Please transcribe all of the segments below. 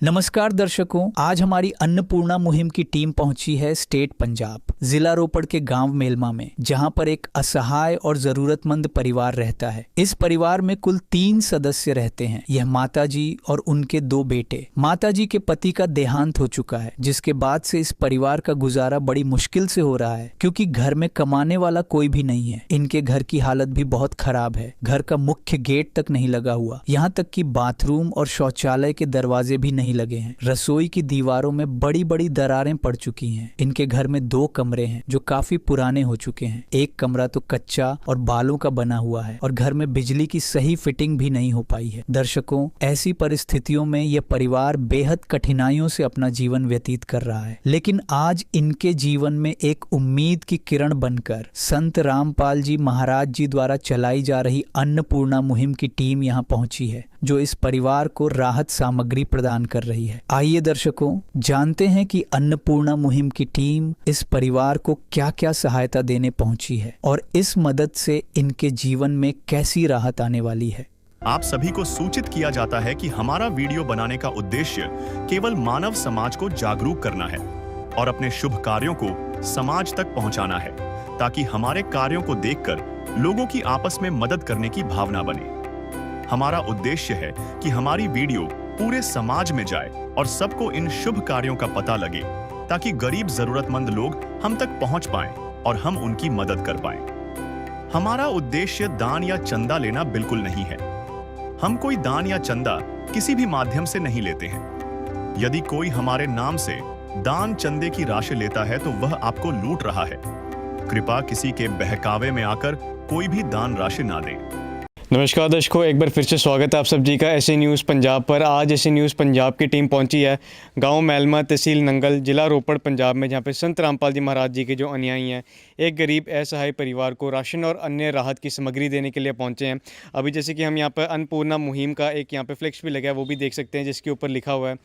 नमस्कार दर्शकों, आज हमारी अन्नपूर्णा मुहिम की टीम पहुंची है स्टेट पंजाब, जिला रोपड़ के गांव मेलमा में, जहां पर एक असहाय और जरूरतमंद परिवार रहता है। इस परिवार में कुल 3 सदस्य रहते हैं। यह माताजी और उनके 2 बेटे। माताजी के पति का देहांत हो चुका है, जिसके बाद से इस परिवार का गुजारा बड़ी मुश्किल से हो रहा है, क्योंकि घर में कमाने वाला कोई भी नहीं है। इनके घर की हालत भी बहुत खराब है। घर का मुख्य गेट तक नहीं लगा हुआ, यहाँ तक कि बाथरूम और शौचालय के दरवाजे भी नहीं लगे हैं। रसोई की दीवारों में बड़ी बड़ी दरारें पड़ चुकी हैं। इनके घर में 2 कमरे हैं जो काफी पुराने हो चुके हैं। एक कमरा तो कच्चा और बालों का बना हुआ है और घर में बिजली की सही फिटिंग भी नहीं हो पाई है। दर्शकों, ऐसी परिस्थितियों में यह परिवार बेहद कठिनाइयों से अपना जीवन व्यतीत कर रहा है, लेकिन आज इनके जीवन में एक उम्मीद की किरण बनकर संत रामपाल जी महाराज जी द्वारा चलाई जा रही अन्नपूर्णा मुहिम की टीम यहाँ पहुंची है, जो इस परिवार को राहत सामग्री प्रदान कर रही है। आइए दर्शकों, जानते हैं कि अन्नपूर्णा मुहिम की टीम इस परिवार को क्या क्या सहायता देने पहुंची है और इस मदद से इनके जीवन में कैसी राहत आने वाली है। आप सभी को सूचित किया जाता है कि हमारा वीडियो बनाने का उद्देश्य केवल मानव समाज को जागरूक करना है और अपने शुभ कार्यों को समाज तक पहुंचाना है, ताकि हमारे कार्यों को देखकर लोगों की आपस में मदद करने की भावना बने। हमारा उद्देश्य है कि हमारी वीडियो पूरे समाज में जाए और सबको इन शुभ कार्यों का पता लगे, ताकि गरीब जरूरतमंद लोग हम तक पहुंच पाएं और हम उनकी मदद कर पाएं। हमारा उद्देश्य दान या चंदा लेना बिल्कुल नहीं है। हम कोई दान या चंदा किसी भी माध्यम से नहीं लेते हैं। यदि कोई हमारे नाम से दान चंदे की राशि लेता है तो वह आपको लूट रहा है। कृपया किसी के बहकावे में आकर कोई भी दान राशि ना दें। नमस्कार दर्शकों, एक बार फिर से स्वागत है आप सब जी का एसए न्यूज़ पंजाब पर। आज एसए न्यूज़ पंजाब की टीम पहुंची है गांव मेलमा, तहसील नंगल, जिला रोपड़, पंजाब में, जहां पे संत रामपाल जी महाराज जी के जो अनुयायी हैं एक गरीब असहाय परिवार को राशन और अन्य राहत की सामग्री देने के लिए पहुंचे हैं। अभी जैसे कि हम यहाँ पर अन्नपूर्णा मुहिम का एक यहाँ पे फ्लेक्स भी लगा है, वो भी देख सकते हैं, जिसके ऊपर लिखा हुआ है,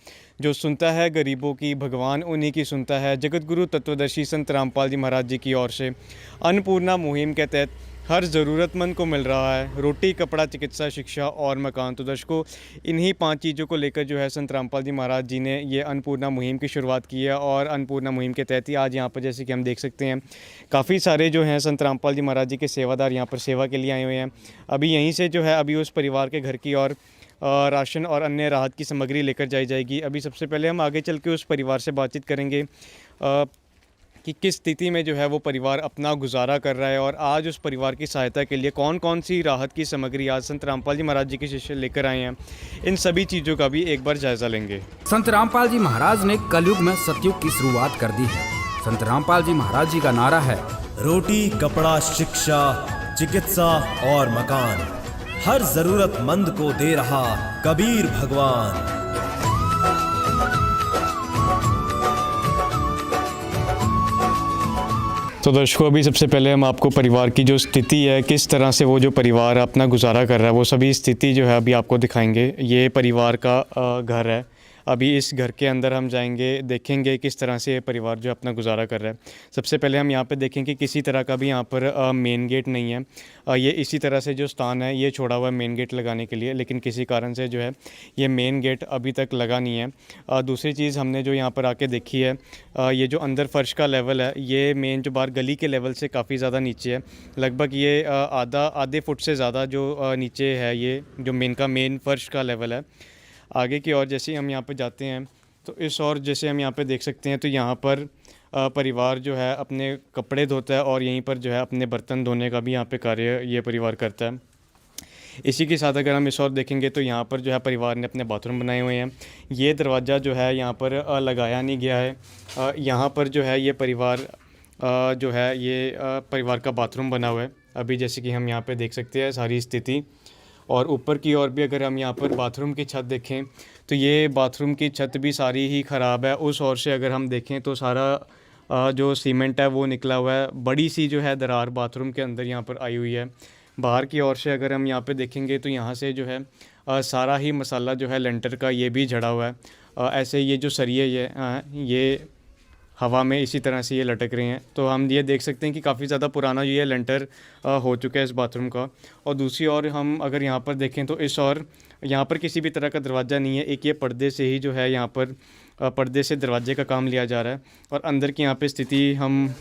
जो सुनता है गरीबों की भगवान उन्हीं की सुनता है। जगत गुरु तत्वदर्शी संत रामपाल जी महाराज जी की ओर से अन्नपूर्णा मुहिम के तहत हर ज़रूरतमंद को मिल रहा है रोटी, कपड़ा, चिकित्सा, शिक्षा और मकान। तो दर्शकों, इन्हीं 5 चीज़ों को लेकर जो है संत रामपाल जी महाराज जी ने ये अन्नपूर्णा मुहिम की शुरुआत की है। और अन्नपूर्णा मुहिम के तहत ही आज यहाँ पर जैसे कि हम देख सकते हैं काफ़ी सारे जो हैं संत रामपाल जी महाराज जी के सेवादार यहाँ पर सेवा के लिए आए हुए हैं। अभी यहीं से जो है अभी उस परिवार के घर की और राशन और अन्य राहत की सामग्री लेकर जाई जाएगी। अभी सबसे पहले हम आगे चल के उस परिवार से बातचीत करेंगे कि किस स्थिति में जो है वो परिवार अपना गुजारा कर रहा है और आज उस परिवार की सहायता के लिए कौन कौन सी राहत की सामग्री आज संत रामपाल जी महाराज जी के शिष्य लेकर आए हैं। इन सभी चीज़ों का भी एक बार जायजा लेंगे। संत रामपाल जी महाराज ने कलयुग में सतयुग की शुरुआत कर दी है। संत रामपाल जी महाराज जी का नारा है, रोटी, कपड़ा, शिक्षा, चिकित्सा और मकान हर जरूरतमंद को दे रहा कबीर भगवान। तो दर्शकों, अभी सबसे पहले हम आपको परिवार की जो स्थिति है, किस तरह से वो जो परिवार अपना गुजारा कर रहा है, वो सभी स्थिति जो है अभी आपको दिखाएंगे। ये परिवार का घर है। अभी इस घर के अंदर हम जाएंगे, देखेंगे किस तरह से ये परिवार जो अपना गुजारा कर रहा है। सबसे पहले हम यहाँ पे देखें कि किसी तरह का भी यहाँ पर मेन गेट नहीं है। ये इसी तरह से जो स्थान है ये छोड़ा हुआ है मेन गेट लगाने के लिए, लेकिन किसी कारण से जो है ये मेन गेट अभी तक लगा नहीं है। दूसरी चीज़ हमने जो यहाँ पर आके देखी है, ये जो अंदर फर्श का लेवल है ये मेन जो बाहर गली के लेवल से काफ़ी ज़्यादा नीचे है। लगभग ये आधे फुट से ज़्यादा जो नीचे है ये जो मेन फर्श का लेवल है। आगे की ओर जैसे हम यहाँ पे जाते हैं तो इस और जैसे हम यहाँ पे देख सकते हैं तो यहाँ पर परिवार जो है अपने कपड़े धोता है और यहीं पर जो है अपने बर्तन धोने का भी यहाँ पे कार्य ये परिवार करता है। इसी के साथ अगर हम इस और देखेंगे तो यहाँ पर जो है परिवार ने अपने बाथरूम बनाए हुए हैं। ये दरवाज़ा जो है यहाँ पर लगाया नहीं गया है। यहाँ पर जो है ये परिवार जो है ये परिवार का बाथरूम बना हुआ है। अभी जैसे कि हम यहाँ पर देख सकते हैं सारी स्थिति। और ऊपर की ओर भी अगर हम यहाँ पर बाथरूम की छत देखें तो ये बाथरूम की छत भी सारी ही ख़राब है। उस ओर से अगर हम देखें तो सारा जो सीमेंट है वो निकला हुआ है। बड़ी सी जो है दरार बाथरूम के अंदर यहाँ पर आई हुई है। बाहर की ओर से अगर हम यहाँ पे देखेंगे तो यहाँ से जो है सारा ही मसाला जो है लेंटर का ये भी झड़ा हुआ है। ऐसे ये जो सरिये ये हवा में इसी तरह से ये लटक रहे हैं। तो हम ये देख सकते हैं कि काफ़ी ज़्यादा पुराना ये लेंटर हो चुका है इस बाथरूम का। और दूसरी ओर हम अगर यहाँ पर देखें तो इस और यहाँ पर किसी भी तरह का दरवाज़ा नहीं है, एक ये पर्दे से ही जो है यहाँ पर पर्दे से दरवाजे का काम लिया जा रहा है। और अंदर की यहाँ पे स्थिति हम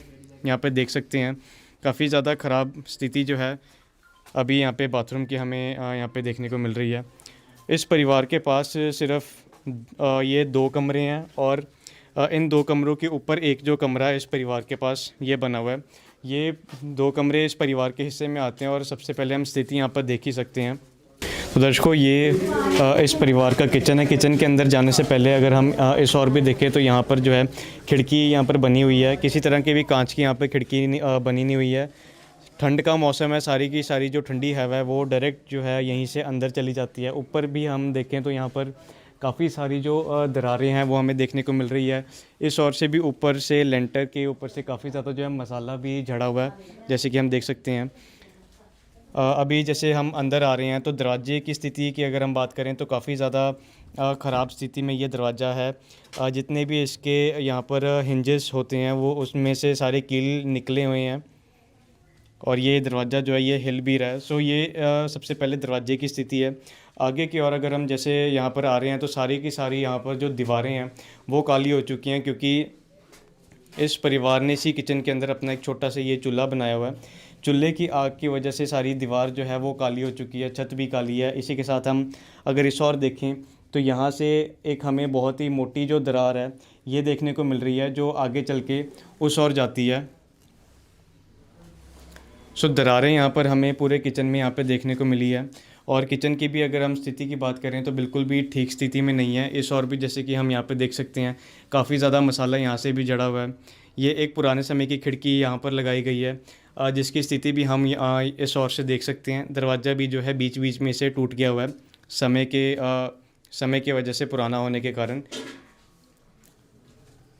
यहाँ पे देख सकते हैं, काफ़ी ज़्यादा ख़राब स्थिति जो है अभी यहाँ पे बाथरूम की हमें यहाँ पे देखने को मिल रही है। इस परिवार के पास सिर्फ ये 2 कमरे हैं और इन 2 कमरों के ऊपर एक जो कमरा है इस परिवार के पास ये बना हुआ है। ये 2 कमरे इस परिवार के हिस्से में आते हैं और सबसे पहले हम स्थिति यहाँ पर देख ही सकते हैं। तो दर्शकों, ये इस परिवार का किचन है। किचन के अंदर जाने से पहले अगर हम इस और भी देखें तो यहाँ पर जो है खिड़की यहाँ पर बनी हुई है, किसी तरह की भी कांच की यहाँ पर खिड़की बनी नहीं हुई है। ठंड का मौसम है, सारी की सारी जो ठंडी हवा है वो डायरेक्ट जो है यहीं से अंदर चली जाती है। ऊपर भी हम देखें तो यहाँ पर काफ़ी सारी जो दरारें हैं वो हमें देखने को मिल रही है। इस ओर से भी ऊपर से लेंटर के ऊपर से काफ़ी ज़्यादा जो है मसाला भी झड़ा हुआ है, जैसे कि हम देख सकते हैं। अभी जैसे हम अंदर आ रहे हैं तो दरवाजे की स्थिति की अगर हम बात करें तो काफ़ी ज़्यादा ख़राब स्थिति में ये दरवाज़ा है। जितने भी इसके यहाँ पर हिंजेस होते हैं वो उसमें से सारे कील निकले हुए हैं और ये दरवाज़ा जो है ये हिल भी रहा है। सो ये सबसे पहले दरवाजे की स्थिति है। आगे की ओर अगर हम जैसे यहाँ पर आ रहे हैं तो सारी की सारी यहाँ पर जो दीवारें हैं वो काली हो चुकी हैं, क्योंकि इस परिवार ने इसी किचन के अंदर अपना एक छोटा सा ये चूल्हा बनाया हुआ है। चूल्हे की आग की वजह से सारी दीवार जो है वो काली हो चुकी है, छत भी काली है। इसी के साथ हम अगर इस और देखें तो यहाँ से एक हमें बहुत ही मोटी जो दरार है ये देखने को मिल रही है जो आगे चल के उस ओर जाती है। सो दरारें यहाँ पर हमें पूरे किचन में यहाँ पे देखने को मिली है। और किचन की भी अगर हम स्थिति की बात करें तो बिल्कुल भी ठीक स्थिति में नहीं है। इस और भी जैसे कि हम यहाँ पे देख सकते हैं काफ़ी ज़्यादा मसाला यहाँ से भी जड़ा हुआ है। ये एक पुराने समय की खिड़की यहाँ पर लगाई गई है जिसकी स्थिति भी हम इस ओर से देख सकते हैं। दरवाज़ा भी जो है बीच बीच में से टूट गया हुआ है समय के वजह से, पुराना होने के कारण।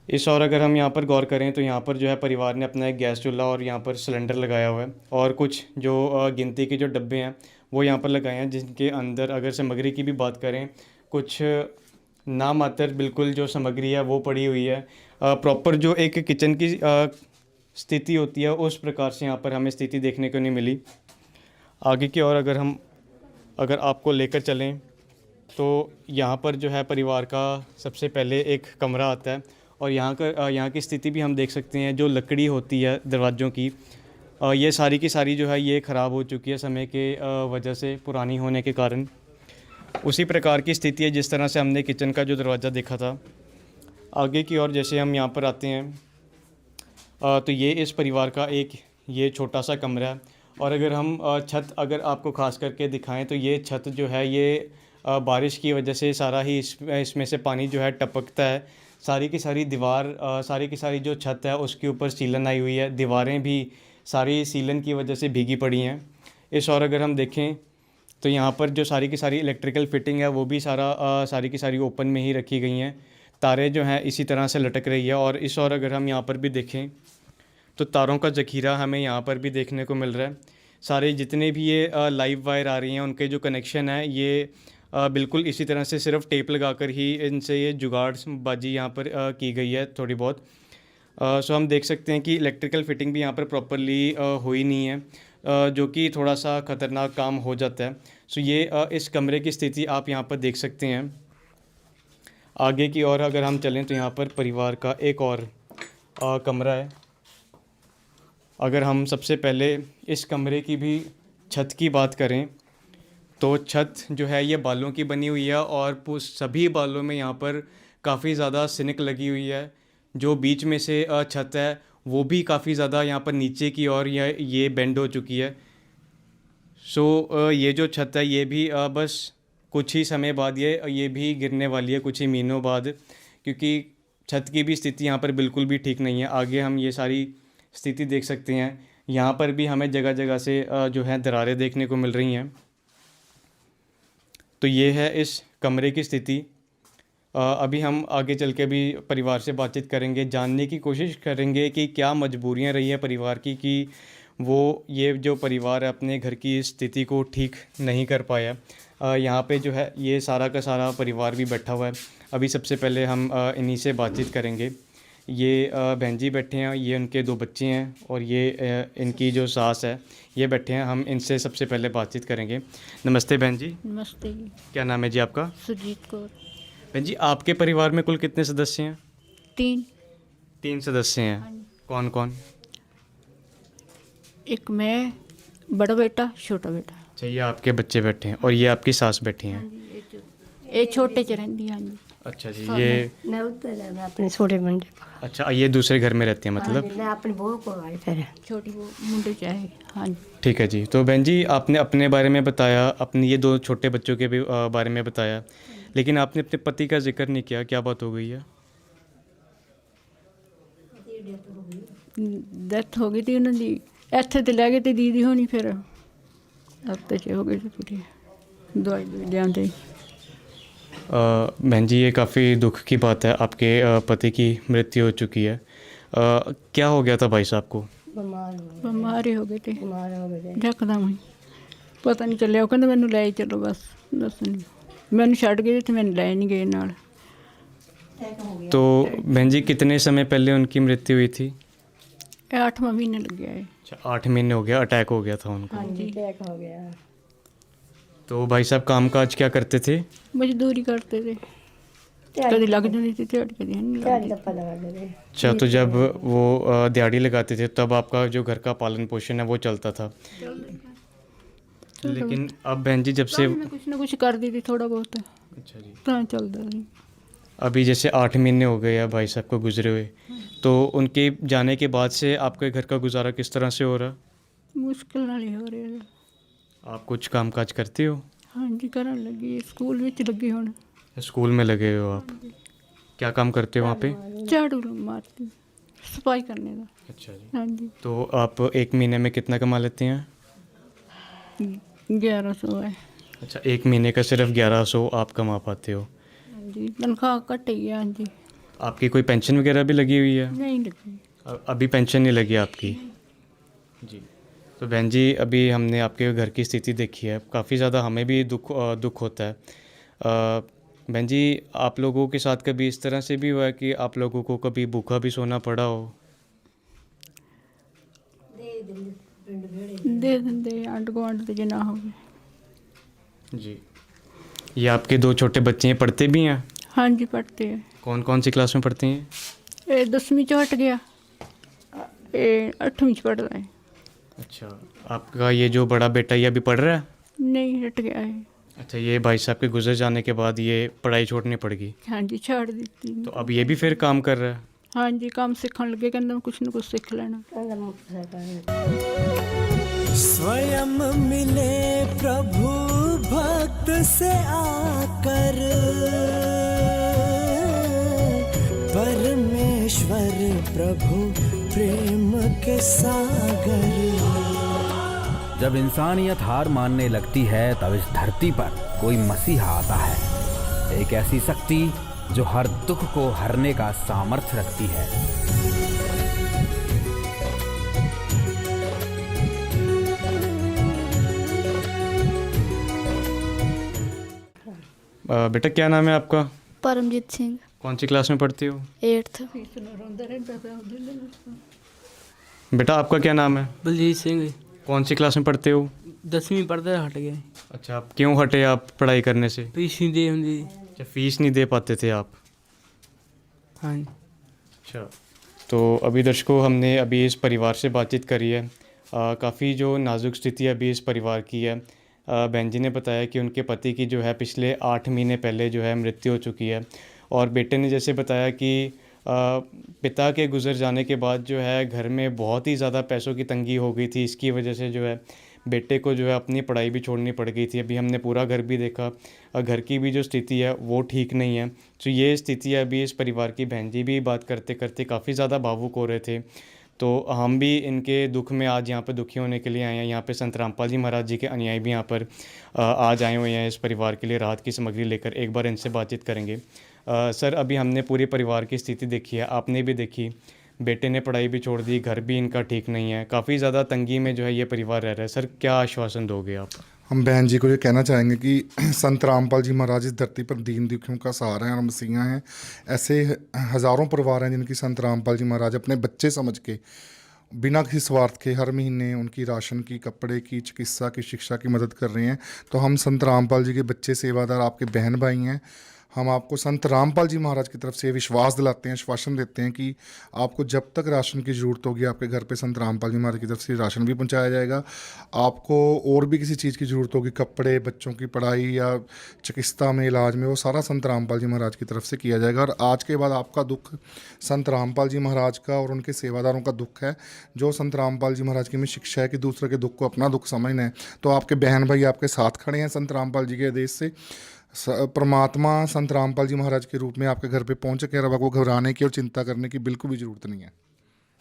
इस और अगर हम यहाँ पर गौर करें तो यहाँ पर जो है परिवार ने अपना एक गैस चूल्हा और यहाँ पर सिलेंडर लगाया हुआ है और कुछ जो गिनती के जो डब्बे हैं वो यहाँ पर लगाए हैं, जिनके अंदर अगर सामग्री की भी बात करें कुछ नामात्र बिल्कुल जो सामग्री है वो पड़ी हुई है। प्रॉपर जो एक किचन की स्थिति होती है उस प्रकार से यहाँ पर हमें स्थिति देखने को नहीं मिली। आगे की ओर अगर आपको लेकर चलें तो यहाँ पर जो है परिवार का सबसे पहले एक कमरा आता है और यहाँ की स्थिति भी हम देख सकते हैं। जो लकड़ी होती है दरवाज़ों की ये सारी की सारी जो है ये ख़राब हो चुकी है समय के वजह से, पुरानी होने के कारण। उसी प्रकार की स्थिति है जिस तरह से हमने किचन का जो दरवाज़ा देखा था। आगे की ओर जैसे हम यहाँ पर आते हैं तो ये इस परिवार का एक ये छोटा सा कमरा है। और अगर हम छत अगर आपको ख़ास करके दिखाएं तो ये छत जो है ये बारिश की वजह से सारा ही इसमें से पानी जो है टपकता है। सारी की सारी दीवार सारी की सारी जो छत है उसके ऊपर सीलन आई हुई है, दीवारें भी सारी सीलन की वजह से भीगी पड़ी हैं। इस और अगर हम देखें तो यहाँ पर जो सारी की सारी इलेक्ट्रिकल फिटिंग है वो भी सारी की सारी ओपन में ही रखी गई हैं। तारें जो हैं इसी तरह से लटक रही है। और इस और अगर हम यहाँ पर भी देखें तो तारों का ज़ख़ीरा हमें यहाँ पर भी देखने को मिल रहा है। सारे जितने भी ये लाइव वायर आ रही हैं उनके जो कनेक्शन है ये बिल्कुल इसी तरह से सिर्फ टेप लगाकर ही इनसे ये जुगाड़बाजी यहाँ पर की गई है थोड़ी बहुत। सो हम देख सकते हैं कि इलेक्ट्रिकल फिटिंग भी यहाँ पर प्रॉपरली हुई नहीं है, जो कि थोड़ा सा ख़तरनाक काम हो जाता है। सो ये इस कमरे की स्थिति आप यहाँ पर देख सकते हैं। आगे की ओर अगर हम चलें तो यहाँ पर परिवार का एक और कमरा है। अगर हम सबसे पहले इस कमरे की भी छत की बात करें तो छत जो है ये बालों की बनी हुई है और सभी बालों में यहाँ पर काफ़ी ज़्यादा सिनक लगी हुई है। जो बीच में से छत है वो भी काफ़ी ज़्यादा यहाँ पर नीचे की ओर ये बेंड हो चुकी है। सो ये जो छत है ये भी बस कुछ ही समय बाद ये भी गिरने वाली है, कुछ ही महीनों बाद, क्योंकि छत की भी स्थिति यहाँ पर बिल्कुल भी ठीक नहीं है। आगे हम ये सारी स्थिति देख सकते हैं। यहाँ पर भी हमें जगह जगह से जो है दरारें देखने को मिल रही हैं। तो ये है इस कमरे की स्थिति। अभी हम आगे चल के भी परिवार से बातचीत करेंगे, जानने की कोशिश करेंगे कि क्या मजबूरियां रही है परिवार की कि वो ये जो परिवार है अपने घर की स्थिति को ठीक नहीं कर पाया। यहाँ पे जो है ये सारा का सारा परिवार भी बैठा हुआ है। अभी सबसे पहले हम इन्हीं से बातचीत करेंगे ये बहन जी बैठे हैं, ये उनके 2 बच्चे हैं और ये इनकी जो सास है ये बैठे हैं। हम इनसे सबसे पहले बातचीत करेंगे। नमस्ते बहन जी। नमस्ते जी। क्या नाम है जी आपका? सुजीत कौर। बहन जी, आपके परिवार में कुल कितने सदस्य हैं? 3। 3 सदस्य हैं। कौन कौन? एक मैं, बड़ा बेटा, छोटा बेटा। अच्छा, ये आपके बच्चे बैठे हैं और ये आपकी सास बैठी हैं। ये छोटे च रहिंदी। हाँ जी। अच्छा जी। ये मैं उधर है, मैं अपने छोटे मुंडे अच्छा, ये दूसरे घर में रहती हैं मतलब? मैं अपनी बहू को आई फिर छोटी वो मुंडे च है। हाँ जी। ठीक है जी। तो बहन जी, आपने अपने बारे में बताया, अपने ये 2 छोटे बच्चों के भी बारे में बताया, लेकिन आपने अपने पति का जिक्र नहीं किया। क्या बात हो गई है? डेथ हो गई थी उन्हों दी। ਇੱਥੇ ਤੇ ਲੈ ਗਏ ਤੇ ਦੀਦੀ ਹੋਣੀ ਫਿਰ ਹਫ਼ਤੇ 'ਚ ਹੋ ਗਈ ਸੀ ਪੂਰੀ। ਦਵਾਈ ਲਿਆਂਦੇ। बहन जी, ये काफ़ी दुख की बात है, आपके पति की मृत्यु हो चुकी है। क्या हो गया था भाई साहब को? ਬਿਮਾਰ ਹੀ ਹੋ ਗਏ ਤੇ बीमार हो गए ਜਕਦਮ ਹੀ ਪਤਾ ਨਹੀਂ ਚੱਲਿਆ। ਉਹ ਕਹਿੰਦੇ ਮੈਨੂੰ ਲੈ ਚਲੋ ਬਸ, ਦੱਸ ਨਹੀਂ ਮੈਨੂੰ ਛੱਡ ਗਏ ਤੇ ਮੈਨੂੰ ਲੈ ਨਹੀਂ ਗਏ ਨਾਲ। तो बहन जी, कितने समय पहले उनकी मृत्यु हुई थी? ਇਹ 8ਵਾਂ ਮਹੀਨਾ ਲੱਗਿਆ ਹੈ। अच्छा, 8 महीने हो गया, अटैक हो गया था उनको। ਹਾਂਜੀ। अटैक हो गया तो भाई साहब काम काज क्या करते थे? मजदूरी करते थे, कभी लग जाती थी दिहाड़ी, कभी नहीं चार लगती। दफा लगा दे अच्छा, तो जब वो दिहाड़ी लगाते थे तब आपका जो घर का पालन पोषण है वो चलता था, लेकिन अब बहन जी जब से मैं कुछ ना कुछ कर दी थी थोड़ा बहुत, अच्छा जी, तो चलता थी। अभी जैसे 8 महीने हो गए हैं भाई साहब को गुजरे हुए, तो उनके जाने के बाद से आपके घर का गुजारा किस तरह से हो रहा? मुश्किल नाल ही हो रहा है। आप कुछ काम काज करते हो? हाँ जी, करन लगी, स्कूल विच लगी हुण। स्कूल में लगे हो आप? क्या काम करते हो वहाँ पे? झाड़ू मारती, सफाई करने का। अच्छा जी। हाँ जी। तो आप एक महीने में कितना कमा लेते हैं? 1100 है। अच्छा, एक महीने का सिर्फ 1100 आप कमा पाते हो। हाँ जी, तनख्वाह घट ही है। हाँ जी। आपकी कोई पेंशन वगैरह भी लगी हुई है? नहीं लगी। अभी पेंशन नहीं लगी आपकी जी। तो बहन जी, अभी हमने आपके घर की स्थिति देखी है, काफ़ी ज़्यादा हमें भी दुख होता है। बहन जी, आप लोगों के साथ कभी इस तरह से भी हुआ है कि आप लोगों को कभी भूखा भी सोना पड़ा हो? दे देंगे आंड गुआंढ ते जे ना हो। जी। ये आपके 2 छोटे बच्चे हैं, पढ़ते भी हैं? हाँ जी, पढ़ते हैं। कौन कौन सी क्लास में पढ़ते हैं? ये 10वीं च हट गया, ये 8वीं च पढ़ रहा है। अच्छा, आपका ये जो बड़ा बेटा ये अभी पढ़ रहा है? नहीं, हट गया है। अच्छा, ये भाई साहब के गुजर जाने के बाद ये पढ़ाई छोड़नी पड़ गई, हाँ जी, छाड़ दी। तो अब ये भी फिर काम कर रहा है? हाँ जी, काम सीखने लगे, कहते कुछ ना कुछ सीख लेना। स्वयं मिले प्रभु भक्त से आकर, परमेश्वर प्रभु प्रेम के सागर। जब इंसानियत हार मानने लगती है तब इस धरती पर कोई मसीहा आता है, एक ऐसी शक्ति जो हर दुख को हरने का सामर्थ्य रखती है। बेटा, क्या नाम है आपका? परमजीत सिंह, कौन सी क्लास में पढ़ती हो? 8th। बेटा, आपका क्या नाम है? बलजीत सिंह, कौन सी क्लास में पढ़ते हो? 10वीं पढ़ते हट गए। अच्छा, आप क्यों हटे आप पढ़ाई करने से? फीस नहीं दे होंगी। अच्छा, फीस नहीं दे पाते थे आप? हाँ। अच्छा, तो अभी दर्शकों, हमने अभी इस परिवार से बातचीत करी है। काफ़ी जो नाजुक स्थिति अभी इस परिवार की है। बहन जी ने बताया कि उनके पति की जो है पिछले 8 महीने पहले जो है मृत्यु हो चुकी है, और बेटे ने जैसे बताया कि पिता के गुजर जाने के बाद जो है घर में बहुत ही ज़्यादा पैसों की तंगी हो गई थी। इसकी वजह से जो है बेटे को जो है अपनी पढ़ाई भी छोड़नी पड़ गई थी। अभी हमने पूरा घर भी देखा, घर की भी जो स्थिति है वो ठीक नहीं है। तो ये स्थिति है अभी इस परिवार की। बहन जी भी बात करते करते काफ़ी ज़्यादा भावुक हो रहे थे, तो हम भी इनके दुख में आज यहाँ पर दुखी होने के लिए आए हैं। यहाँ पे संत रामपाल जी महाराज जी के अनुयायी भी यहाँ पर आज आए हुए हैं इस परिवार के लिए राहत की सामग्री लेकर। एक बार इनसे बातचीत करेंगे। सर, अभी हमने पूरे परिवार की स्थिति देखी है, आपने भी देखी, बेटे ने पढ़ाई भी छोड़ दी, घर भी इनका ठीक नहीं है, काफ़ी ज़्यादा तंगी में जो है ये परिवार रह रहा है। सर, क्या आश्वासन दोगे आप? हम बहन जी को ये कहना चाहेंगे कि संत रामपाल जी महाराज इस धरती पर दीन दुखियों का सहारा हैं और मसीहा हैं। ऐसे हज़ारों परिवार हैं जिनकी संत रामपाल जी महाराज अपने बच्चे समझ के बिना किसी स्वार्थ के हर महीने उनकी राशन की, कपड़े की, चिकित्सा की, शिक्षा की मदद कर रहे हैं। तो हम संत रामपाल जी के बच्चे सेवादार आपके बहन भाई हैं। हम आपको संत रामपाल जी महाराज की तरफ से विश्वास दिलाते हैं, आश्वासन देते हैं कि आपको जब तक राशन की ज़रूरत होगी आपके घर पे संत रामपाल जी महाराज की तरफ से राशन भी पहुंचाया जाएगा। आपको और भी किसी चीज़ की ज़रूरत होगी, कपड़े, बच्चों की पढ़ाई या चिकित्सा में, इलाज में, वो सारा संत रामपाल जी महाराज की तरफ से किया जाएगा। और आज के बाद आपका दुख संत रामपाल जी महाराज का और उनके सेवादारों का दुख है। जो संत रामपाल जी महाराज की में शिक्षा है कि दूसरे के दुख को अपना दुख समझना है, तो आपके बहन भाई आपके साथ खड़े हैं संत रामपाल जी के आदेश से। परमात्मा संत रामपाल जी महाराज के रूप में आपके घर पे पहुंच के, अब आपको घबराने की और चिंता करने की बिल्कुल भी ज़रूरत नहीं है।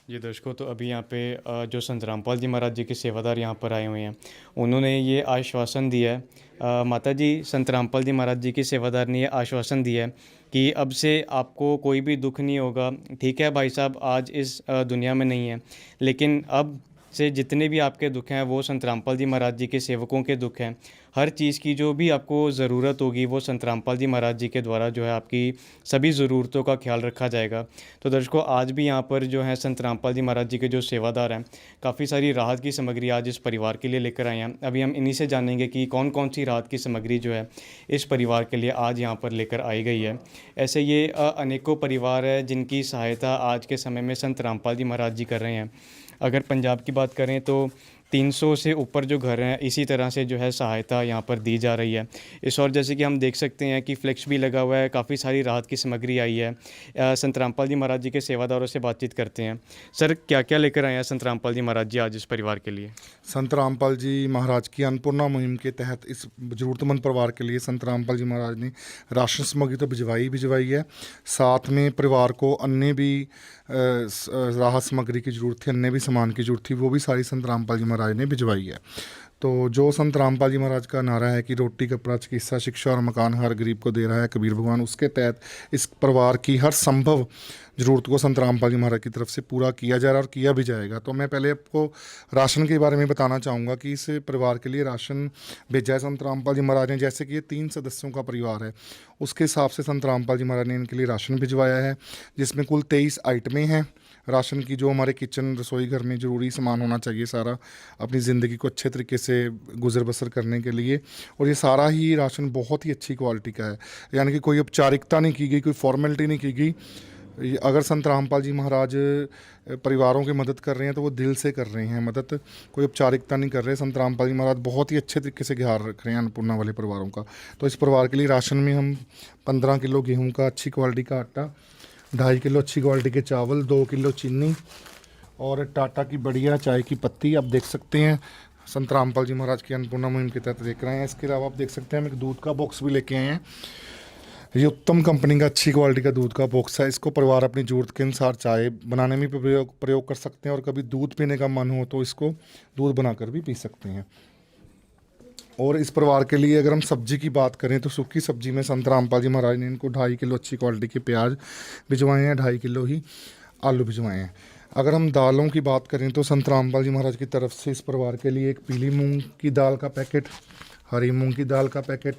जी दर्शकों, तो अभी यहाँ पे जो संत रामपाल जी महाराज जी के सेवादार यहाँ पर आए हुए हैं, उन्होंने ये आश्वासन दिया है। माता जी, संत रामपाल जी महाराज जी के सेवादार ने ये आश्वासन दिया है कि अब से आपको कोई भी दुख नहीं होगा। ठीक है भाई साहब, आज इस दुनिया में नहीं है, लेकिन अब से जितने भी आपके दुख हैं वो संत रामपाल जी महाराज जी के सेवकों के दुख हैं। हर चीज़ की जो भी आपको ज़रूरत होगी वो संत रामपाल जी महाराज जी के द्वारा जो है आपकी सभी ज़रूरतों का ख्याल रखा जाएगा। तो दर्शकों, आज भी यहाँ पर जो है संत रामपाल जी महाराज जी के जो सेवादार हैं, काफ़ी सारी राहत की सामग्री आज इस परिवार के लिए लेकर आए हैं। अभी हम इन्हीं से जानेंगे कि कौन कौन सी राहत की सामग्री जो है इस परिवार के लिए आज यहाँ पर लेकर आई गई है। ऐसे ये अनेकों परिवार है जिनकी सहायता आज के समय में संत रामपाल जी महाराज जी कर रहे हैं। अगर पंजाब की बात करें तो 300 से ऊपर जो घर हैं इसी तरह से जो है सहायता यहाँ पर दी जा रही है। इस और जैसे कि हम देख सकते हैं कि फ्लेक्स भी लगा हुआ है, काफ़ी सारी राहत की सामग्री आई है। संत रामपाल जी महाराज जी के सेवादारों से बातचीत करते हैं। सर, क्या क्या लेकर आए हैं संत रामपाल जी महाराज जी आज इस परिवार के लिए? संत रामपाल जी महाराज की अन्नपूर्णा मुहिम के तहत इस ज़रूरतमंद परिवार के लिए संत रामपाल जी महाराज ने राशन सामग्री तो भिजवाई है, साथ में परिवार को अन्य भी राहत सामग्री की ज़रूरत थी, अन्य भी सामान की ज़रूरत थी, वो भी सारी संत रामपाल जी महाराज ने भिजवाई है। तो जो संत रामपाल जी महाराज का नारा है कि रोटी, कपड़ा, चिकित्सा, शिक्षा और मकान हर गरीब को दे रहा है कबीर भगवान, उसके तहत इस परिवार की हर संभव ज़रूरत को संत रामपाल जी महाराज की तरफ से पूरा किया जा रहा है और किया भी जाएगा। तो मैं पहले आपको राशन के बारे में बताना चाहूँगा कि इस परिवार के लिए राशन भेजा है संत रामपाल जी महाराज ने। जैसे कि ये 3 सदस्यों का परिवार है, उसके हिसाब से संत रामपाल जी महाराज ने इनके लिए राशन भिजवाया है, जिसमें कुल 23 आइटमें हैं राशन की, जो हमारे किचन, रसोई घर में ज़रूरी सामान होना चाहिए सारा अपनी ज़िंदगी को अच्छे तरीके से गुजर बसर करने के लिए। और ये सारा ही राशन बहुत ही अच्छी क्वालिटी का है, यानी कि कोई औपचारिकता नहीं की गई, कोई फॉर्मेलिटी नहीं की गई। अगर संत रामपाल जी महाराज परिवारों की मदद कर रहे हैं तो वो दिल से कर रहे हैं मदद, कोई औपचारिकता नहीं कर रहे। संत रामपाल जी महाराज बहुत ही अच्छे तरीके से ख्याल रख रहे हैं अन्नपूर्णा वाले परिवारों का। तो इस परिवार के लिए राशन में हम 15 किलो गेहूँ का अच्छी क्वालिटी का आटा, 2.5 किलो अच्छी क्वालिटी के चावल, 2 किलो चीनी और टाटा की बढ़िया चाय की पत्ती आप देख सकते हैं संत रामपाल जी महाराज की अन्नपूर्णा मुहिम के तहत देख रहे हैं। इसके अलावा आप देख सकते हैं हम एक दूध का बॉक्स भी लेके आए हैं। ये उत्तम कंपनी का अच्छी क्वालिटी का दूध का बॉक्स है। इसको परिवार अपनी ज़रूरत के अनुसार चाय बनाने में प्रयोग कर सकते हैं और कभी दूध पीने का मन हो तो इसको दूध बनाकर भी पी सकते हैं। और इस परिवार के लिए अगर हम सब्जी की बात करें तो सूखी सब्जी में संत रामपाल जी महाराज ने इनको 2.5 किलो अच्छी क्वालिटी के प्याज भिजवाए हैं, 2.5 किलो ही आलू भिजवाए हैं। अगर हम दालों की बात करें तो संत रामपाल जी महाराज की तरफ से इस परिवार के लिए एक पीली मूंग की दाल का पैकेट, हरी मूंग की दाल का पैकेट,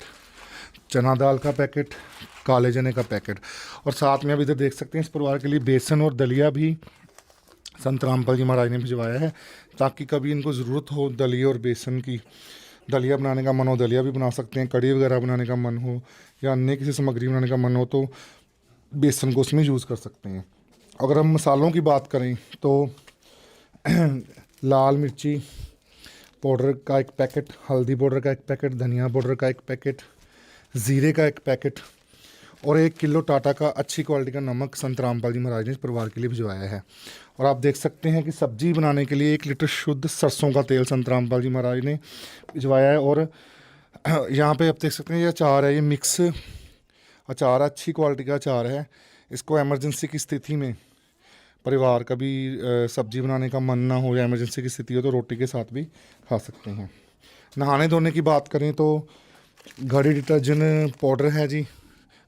चना दाल का पैकेट, काले चने का पैकेट, और साथ में आप इधर देख सकते हैं इस परिवार के लिए बेसन और दलिया भी संत रामपाल जी महाराज ने भिजवाया है, ताकि कभी इनको ज़रूरत हो दलिया और बेसन की, दलिया बनाने का मन हो दलिया भी बना सकते हैं, कड़ी वगैरह बनाने का मन हो या अन्य किसी सामग्री बनाने का मन हो तो बेसन को उसमें यूज़ कर सकते हैं। अगर हम मसालों की बात करें तो लाल मिर्ची पाउडर का एक पैकेट, हल्दी पाउडर का एक पैकेट, धनिया पाउडर का एक पैकेट, ज़ीरे का एक पैकेट और 1 किलो टाटा का अच्छी क्वालिटी का नमक संत रामपाल जी महाराज ने इस परिवार के लिए भिजवाया है। और आप देख सकते हैं कि सब्जी बनाने के लिए 1 लीटर शुद्ध सरसों का तेल संत रामपाल जी महाराज ने भिजवाया है। और यहाँ पे आप देख सकते हैं ये अचार है, ये मिक्स अचार अच्छी क्वालिटी का अचार है। इसको एमरजेंसी की स्थिति में परिवार कभी सब्जी बनाने का मन ना हो या इमरजेंसी की स्थिति हो तो रोटी के साथ भी खा सकते हैं। नहाने धोने की बात करें तो घड़ी डिटर्जेंट पाउडर है जी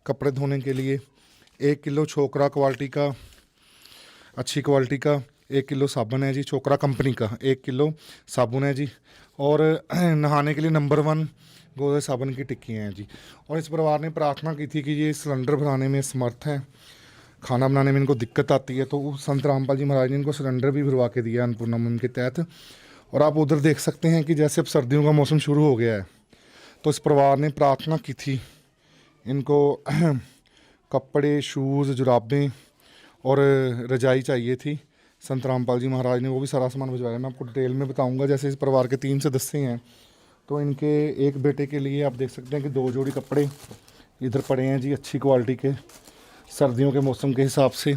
कपड़े धोने के लिए, 1 किलो छोकरा क्वालिटी का अच्छी क्वालिटी का, 1 किलो साबुन है जी, चोकरा कंपनी का 1 किलो साबुन है जी, और नहाने के लिए नंबर 1 गोदरेज साबुन की टिक्कियाँ हैं जी। और इस परिवार ने प्रार्थना की थी कि ये सिलेंडर बनाने में समर्थ हैं, खाना बनाने में इनको दिक्कत आती है, तो संत रामपाल जी महाराज ने इनको सिलेंडर भी भरवा के दिया अन्नपूर्णा मुहिम के तहत। और आप उधर देख सकते हैं कि जैसे अब सर्दियों का मौसम शुरू हो गया है, तो इस परिवार ने प्रार्थना की थी इनको कपड़े, शूज़, जुराबें और रजाई चाहिए थी। संत रामपाल जी महाराज ने वो भी सारा सामान भिजवाया। मैं आपको डिटेल में बताऊंगा। जैसे इस परिवार के 3 सदस्य हैं, तो इनके एक बेटे के लिए आप देख सकते हैं कि 2 जोड़ी कपड़े इधर पड़े हैं जी, अच्छी क्वालिटी के, सर्दियों के मौसम के हिसाब से।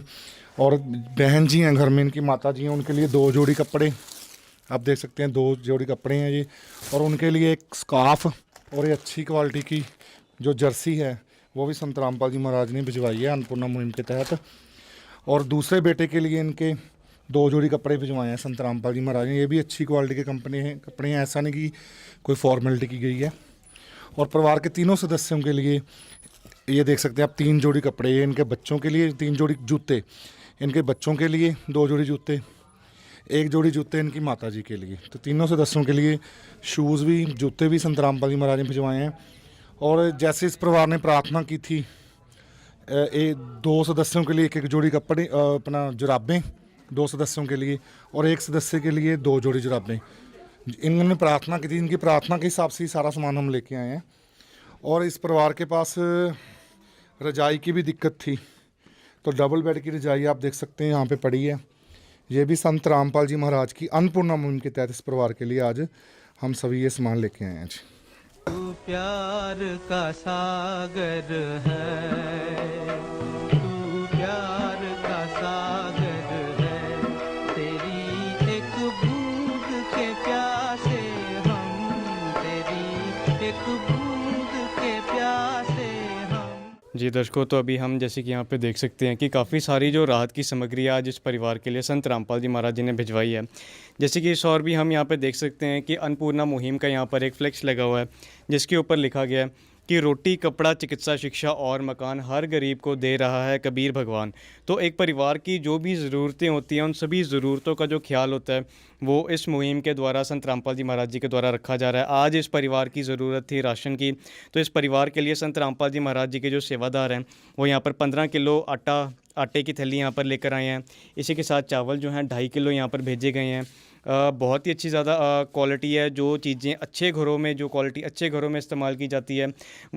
और बहन जी हैं घर में, इनकी माता जी हैं, उनके लिए 2 जोड़ी कपड़े आप देख सकते हैं, 2 जोड़ी कपड़े हैं ये। और उनके लिए एक स्कार्फ और ये अच्छी क्वालिटी की जो जर्सी है वो भी संत रामपाल जी महाराज ने भिजवाई है अन्नपूर्णा मुहिम के तहत। और दूसरे बेटे के लिए इनके 2 जोड़ी कपड़े भिजवाए हैं संत रामपाल जी महाराज ने, ये भी अच्छी क्वालिटी के कपड़े हैं, ऐसा नहीं कि कोई फॉर्मेलिटी की गई है। और परिवार के 3 सदस्यों के लिए ये देख सकते हैं आप 3 जोड़ी कपड़े, इनके बच्चों के लिए 3 जोड़ी जूते, इनके बच्चों के लिए 2 जोड़ी जूते, 1 जोड़ी जूते इनकी माता जी के लिए। तो 3 सदस्यों के लिए शूज़ भी, जूते भी संत रामपाल जी महाराज ने भिजवाए हैं। और जैसे इस परिवार ने प्रार्थना की थी 2 सदस्यों के लिए 1 जोड़ी कपड़े, अपना जुराबें 2 सदस्यों के लिए, और 1 सदस्य के लिए 2 जोड़ी जुराबें, इन्होंने प्रार्थना की थी। इनकी प्रार्थना के हिसाब से ही सारा सामान हम लेके आए हैं। और इस परिवार के पास रजाई की भी दिक्कत थी, तो डबल बेड की रजाई आप देख सकते हैं यहाँ पे पड़ी है। ये भी संत रामपाल जी महाराज की अन्नपूर्णा मुहिम के तहत इस परिवार के लिए आज हम सभी ये सामान लेके आए हैं जी। तू प्यार का सागर है, तू प्यार का सागर है, तेरी एक बूंद के प्यासे हम, तेरी एक बूंद के प्यासे हम। जी दर्शकों, तो अभी हम जैसे कि यहाँ पे देख सकते हैं कि काफ़ी सारी जो राहत की सामग्री आज इस परिवार के लिए संत रामपाल जी महाराज जी ने भिजवाई है। जैसे कि इस और भी हम यहाँ पे देख सकते हैं कि अन्नपूर्णा मुहिम का यहाँ पर एक फ्लेक्स लगा हुआ है, जिसके ऊपर लिखा गया है कि रोटी, कपड़ा, चिकित्सा, शिक्षा और मकान हर गरीब को दे रहा है कबीर भगवान। तो एक परिवार की जो भी ज़रूरतें होती हैं, उन सभी ज़रूरतों का जो ख्याल होता है वो इस मुहिम के द्वारा संत रामपाल जी महाराज जी के द्वारा रखा जा रहा है। आज इस परिवार की ज़रूरत थी राशन की, तो इस परिवार के लिए संत रामपाल जी महाराज जी के जो सेवादार हैं वो यहाँ पर 15 किलो आटे की थैली यहाँ पर लेकर आए हैं। इसी के साथ चावल जो हैं 2.5 किलो यहाँ पर भेजे गए हैं। बहुत ही अच्छी ज़्यादा क्वालिटी है। जो चीज़ें अच्छे घरों में, जो क्वालिटी अच्छे घरों में इस्तेमाल की जाती है,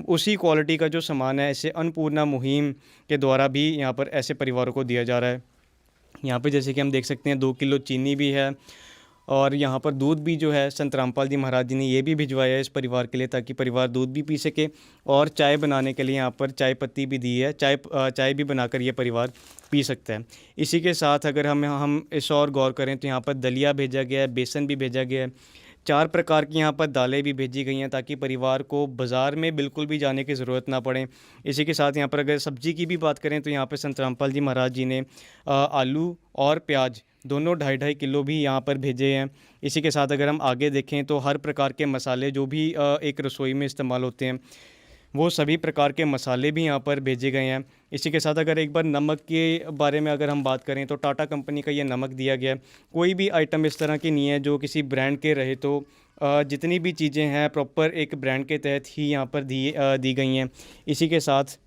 उसी क्वालिटी का जो सामान है इसे अन्नपूर्णा मुहिम के द्वारा भी यहाँ पर ऐसे परिवारों को दिया जा रहा है। यहाँ पे जैसे कि हम देख सकते हैं 2 किलो चीनी भी है, और यहाँ पर दूध भी जो है संत रामपाल जी महाराज जी ने ये भी भिजवाया है इस परिवार के लिए, ताकि परिवार दूध भी पी सके। और चाय बनाने के लिए यहाँ पर चाय पत्ती भी दी है, चाय भी बनाकर ये परिवार पी सकता है। इसी के साथ अगर हम इस और गौर करें तो यहाँ पर दलिया भेजा गया है, बेसन भी भेजा गया है, 4 प्रकार की यहाँ पर दालें भी भेजी गई हैं, ताकि परिवार को बाज़ार में बिल्कुल भी जाने की ज़रूरत ना पड़े। इसी के साथ यहाँ पर अगर सब्ज़ी की भी बात करें तो यहाँ पर संत रामपाल जी महाराज जी ने आलू और प्याज दोनों 2.5 किलो भी यहाँ पर भेजे हैं। इसी के साथ अगर हम आगे देखें तो हर प्रकार के मसाले जो भी एक रसोई में इस्तेमाल होते हैं, वो सभी प्रकार के मसाले भी यहाँ पर भेजे गए हैं। इसी के साथ अगर एक बार नमक के बारे में अगर हम बात करें तो टाटा कंपनी का ये नमक दिया गया है। कोई भी आइटम इस तरह की नहीं है जो किसी ब्रांड के रहे, तो जितनी भी चीज़ें हैं प्रॉपर एक ब्रांड के तहत ही यहाँ पर दी गई हैं। इसी के साथ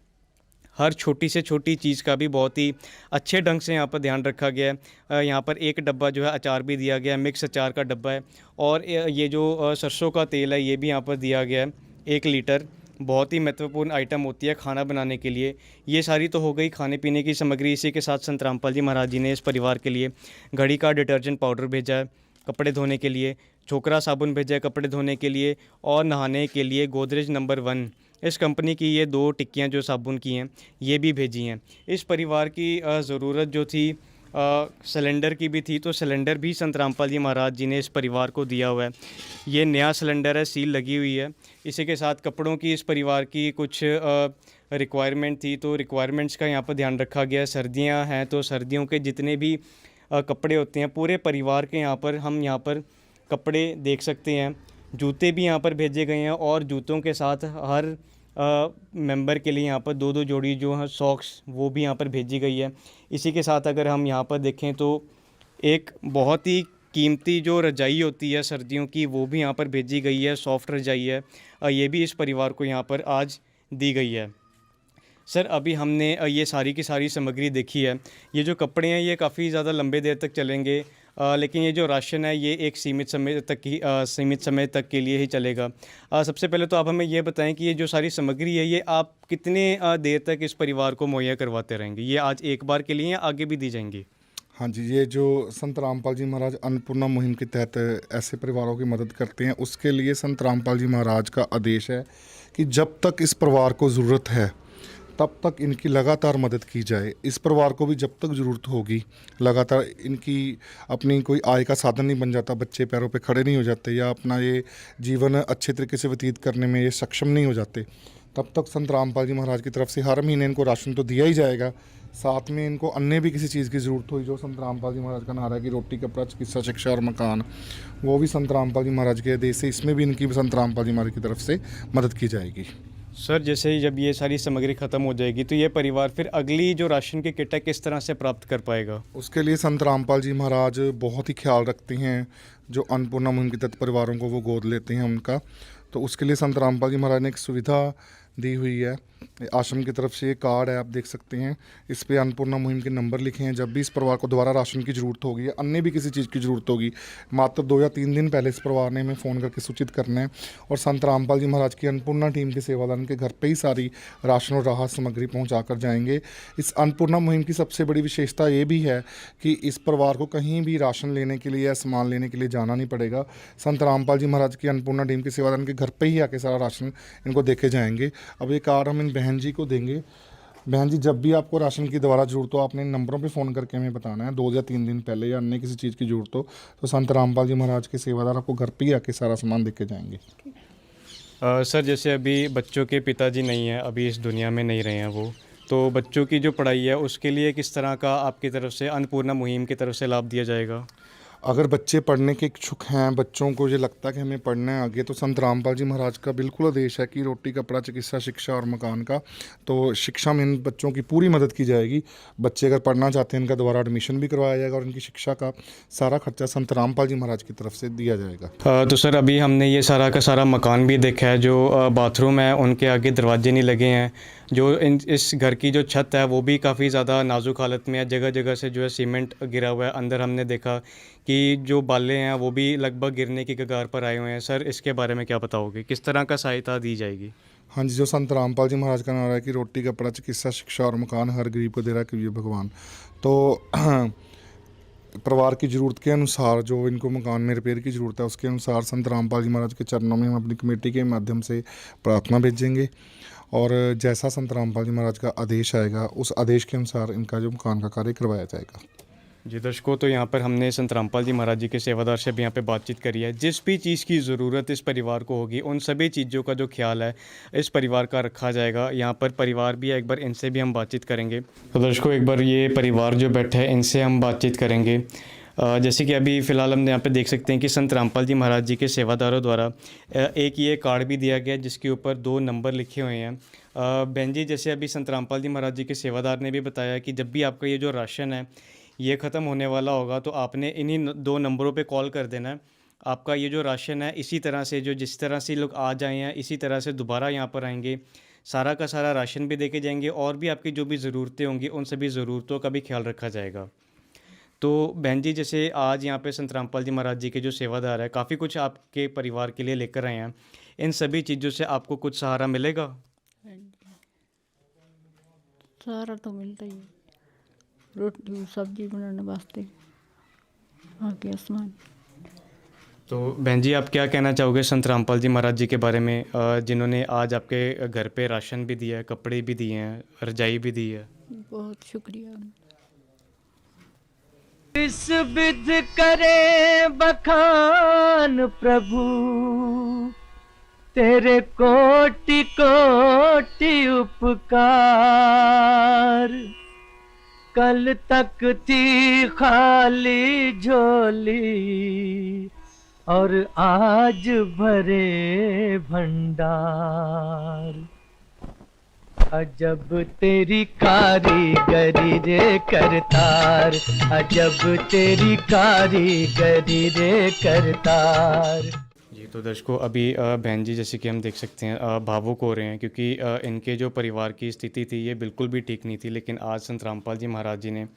हर छोटी से छोटी चीज़ का भी बहुत ही अच्छे ढंग से यहाँ पर ध्यान रखा गया है। यहाँ पर एक डब्बा जो है अचार भी दिया गया है, मिक्स अचार का डब्बा है, और ये जो सरसों का तेल है ये भी यहाँ पर दिया गया है 1 लीटर। बहुत ही महत्वपूर्ण आइटम होती है खाना बनाने के लिए। ये सारी तो हो गई खाने पीने की सामग्री। इसी के साथ संत रामपाल जी महाराज जी ने इस परिवार के लिए घड़ी का डिटर्जेंट पाउडर भेजा है कपड़े धोने के लिए, छोकरा साबुन भेजा है कपड़े धोने के लिए, और नहाने के लिए गोदरेज नंबर 1 इस कंपनी की ये 2 टिक्कियाँ जो साबुन की हैं ये भी भेजी हैं। इस परिवार की ज़रूरत जो थी सिलेंडर की भी थी, तो सिलेंडर भी संत रामपाल जी महाराज जी ने इस परिवार को दिया हुआ है। ये नया सिलेंडर है, सील लगी हुई है। इसी के साथ कपड़ों की इस परिवार की कुछ रिक्वायरमेंट थी, तो रिक्वायरमेंट्स का यहाँ पर ध्यान रखा गया। सर्दियाँ हैं तो सर्दियों के जितने भी कपड़े होते हैं पूरे परिवार के यहाँ पर कपड़े देख सकते हैं। जूते भी यहाँ पर भेजे गए हैं, और जूतों के साथ हर मेंबर के लिए यहाँ पर 2-2 जोड़ी जो है सॉक्स वो भी यहाँ पर भेजी गई है। इसी के साथ अगर हम यहाँ पर देखें तो एक बहुत ही कीमती जो रजाई होती है सर्दियों की वो भी यहाँ पर भेजी गई है, सॉफ्ट रजाई है, ये भी इस परिवार को यहाँ पर आज दी गई है। सर अभी हमने ये सारी की सारी सामग्री देखी है। ये जो कपड़े हैं ये काफ़ी ज़्यादा लंबे देर तक चलेंगे, लेकिन ये जो राशन है ये एक सीमित समय तक के लिए ही चलेगा। सबसे पहले तो आप हमें ये बताएं कि ये जो सारी सामग्री है ये आप कितने देर तक इस परिवार को मुहैया करवाते रहेंगे? ये आज एक बार के लिए या आगे भी दी जाएंगी? हाँ जी, ये जो संत रामपाल जी महाराज अन्नपूर्णा मुहिम के तहत ऐसे परिवारों की मदद करते हैं, उसके लिए संत रामपाल जी महाराज का आदेश है कि जब तक इस परिवार को ज़रूरत है तब तक इनकी लगातार मदद की जाए। इस परिवार को भी जब तक ज़रूरत होगी लगातार, इनकी अपनी कोई आय का साधन नहीं बन जाता, बच्चे पैरों पे खड़े नहीं हो जाते या अपना ये जीवन अच्छे तरीके से व्यतीत करने में ये सक्षम नहीं हो जाते, तब तक संत रामपाल जी महाराज की तरफ से हर महीने इनको राशन तो दिया ही जाएगा। साथ में इनको अन्य भी किसी चीज़ की ज़रूरत हुई, जो संत रामपाल जी महाराज का नारा है कि रोटी कपड़ा चिकित्सा शिक्षा और मकान, वो भी संत रामपाल जी महाराज के आदेश से इसमें भी इनकी संत रामपाल जी महाराज की तरफ से मदद की जाएगी। सर जैसे ही जब ये सारी सामग्री ख़त्म हो जाएगी तो ये परिवार फिर अगली जो राशन की किट है किस तरह से प्राप्त कर पाएगा? उसके लिए संत रामपाल जी महाराज बहुत ही ख्याल रखते हैं, जो अन्नपूर्णा मुहिम के तहत परिवारों को वो गोद लेते हैं उनका, तो उसके लिए संत रामपाल जी महाराज ने एक सुविधा दी हुई है। आश्रम की तरफ से ये कार्ड है, आप देख सकते हैं, इस पे अन्नपूर्णा मुहिम के नंबर लिखे हैं। जब भी इस परिवार को दोबारा राशन की ज़रूरत होगी या अन्य भी किसी चीज़ की ज़रूरत होगी, मात्र 2 या 3 दिन पहले इस परिवार ने हमें फ़ोन करके सूचित करना है और संत रामपाल जी महाराज की अन्नपूर्णा टीम के सेवादार के घर पे ही सारी राशन और राहत सामग्री पहुँचा कर जाएंगे। इस अन्नपूर्णा मुहिम की सबसे बड़ी विशेषता ये भी है कि इस परिवार को कहीं भी राशन लेने के लिए या सामान लेने के लिए जाना नहीं पड़ेगा। संत रामपाल जी महाराज की अन्नपूर्णा टीम के सेवादार के घर पर ही आके सारा राशन इनको देखे जाएंगे। अब ये कार्ड हम इन बहन जी को देंगे। बहन जी, जब भी आपको राशन की दोबारा ज़रूरत हो आपने इन नंबरों पे फ़ोन करके हमें बताना है, 2 या 3 दिन पहले या अन्य किसी चीज़ की ज़रूरत हो तो संत रामपाल जी महाराज के सेवादार आपको घर पे ही आके सारा सामान देके जाएंगे। सर जैसे अभी बच्चों के पिताजी नहीं हैं, अभी इस दुनिया में नहीं रहे हैं वो, तो बच्चों की जो पढ़ाई है उसके लिए किस तरह का आपकी तरफ से अन्नपूर्णा मुहिम की तरफ से लाभ दिया जाएगा? अगर बच्चे पढ़ने के इच्छुक हैं, बच्चों को ये लगता है कि हमें पढ़ना है आगे, तो संत रामपाल जी महाराज का बिल्कुल आदेश है कि रोटी कपड़ा चिकित्सा शिक्षा और मकान का, तो शिक्षा में इन बच्चों की पूरी मदद की जाएगी। बच्चे अगर पढ़ना चाहते हैं इनका दोबारा एडमिशन भी करवाया जाएगा और इनकी शिक्षा का सारा खर्चा संत रामपाल जी महाराज की तरफ से दिया जाएगा। तो सर अभी हमने ये सारा का सारा मकान भी देखा है, जो बाथरूम है उनके आगे दरवाजे नहीं लगे हैं, जो इस घर की जो छत है वो भी काफ़ी ज़्यादा नाजुक हालत में है, जगह जगह से जो है सीमेंट गिरा हुआ है। अंदर हमने देखा कि जो बाले हैं वो भी लगभग गिरने की कगार पर आए हुए हैं। सर इसके बारे में क्या बताओगे, किस तरह का सहायता दी जाएगी? हाँ जी, जो संत रामपाल जी महाराज का नारा है कि रोटी कपड़ा चिकित्सा शिक्षा और मकान हर गरीब को दे रहा है कबीर भगवान, तो परिवार की ज़रूरत के अनुसार जो इनको मकान में रिपेयर की ज़रूरत है उसके अनुसार संत रामपाल जी महाराज के चरणों में हम अपनी कमेटी के माध्यम से प्रार्थना भेजेंगे और जैसा संत रामपाल जी महाराज का आदेश आएगा उस आदेश के अनुसार इनका जो मकान का कार्य करवाया जाएगा। जी दर्शकों, तो यहाँ पर हमने संत रामपाल जी महाराज जी के सेवादार से भी यहाँ पे बातचीत करी है। जिस भी चीज़ की ज़रूरत इस परिवार को होगी उन सभी चीज़ों का जो ख्याल है इस परिवार का रखा जाएगा। यहाँ पर परिवार भी है, एक बार इनसे भी हम बातचीत करेंगे। तो दर्शकों, एक बार ये परिवार जो बैठे हैं इनसे हम बातचीत करेंगे। जैसे कि अभी फ़िलहाल हम यहाँ पे देख सकते हैं कि संत रामपाल जी महाराज जी के सेवादारों द्वारा एक ये कार्ड भी दिया गया जिसके ऊपर 2 नंबर लिखे हुए हैं। बहन जी, जैसे अभी संत रामपाल जी महाराज जी के सेवादार ने भी बताया कि जब भी आपका ये जो राशन है ये ख़त्म होने वाला होगा तो आपने इन्हीं 2 नंबरों पे कॉल कर देना है। आपका ये जो राशन है इसी तरह से, जो जिस तरह से लोग आज आए हैं इसी तरह से दोबारा यहाँ पर आएंगे, सारा का सारा राशन भी देके जाएंगे और भी आपकी जो भी ज़रूरतें होंगी उन सभी ज़रूरतों का भी ख्याल रखा जाएगा। तो बहन जी, जैसे आज यहाँ पे संत रामपाल जी महाराज जी के जो सेवादार है काफ़ी कुछ आपके परिवार के लिए लेकर आए हैं, इन सभी चीज़ों से आपको कुछ सहारा मिलेगा? सारा तो मिलता ही है, रोटी सब्जी बनाने वास्ते आगे आसमान। तो बहन जी, आप क्या कहना चाहोगे संत रामपाल जी महाराज जी के बारे में, जिन्होंने आज आपके घर पे राशन भी दिया है, कपड़े भी दिए हैं, रजाई भी दी है? बहुत शुक्रिया। इस विध करे बखान प्रभु, तेरे कोटि कोटि उपकार। कल तक थी खाली झोली और आज भरे भंडार। अजब तेरी कारीगरी रे करतार, अजब तेरी कारीगरी रे करतार। जी तो दर्शकों अभी बहन जी जैसे कि हम देख सकते हैं भावुक हो रहे हैं क्योंकि इनके जो परिवार की स्थिति थी ये बिल्कुल भी ठीक नहीं थी, लेकिन आज संत रामपाल जी महाराज जी ने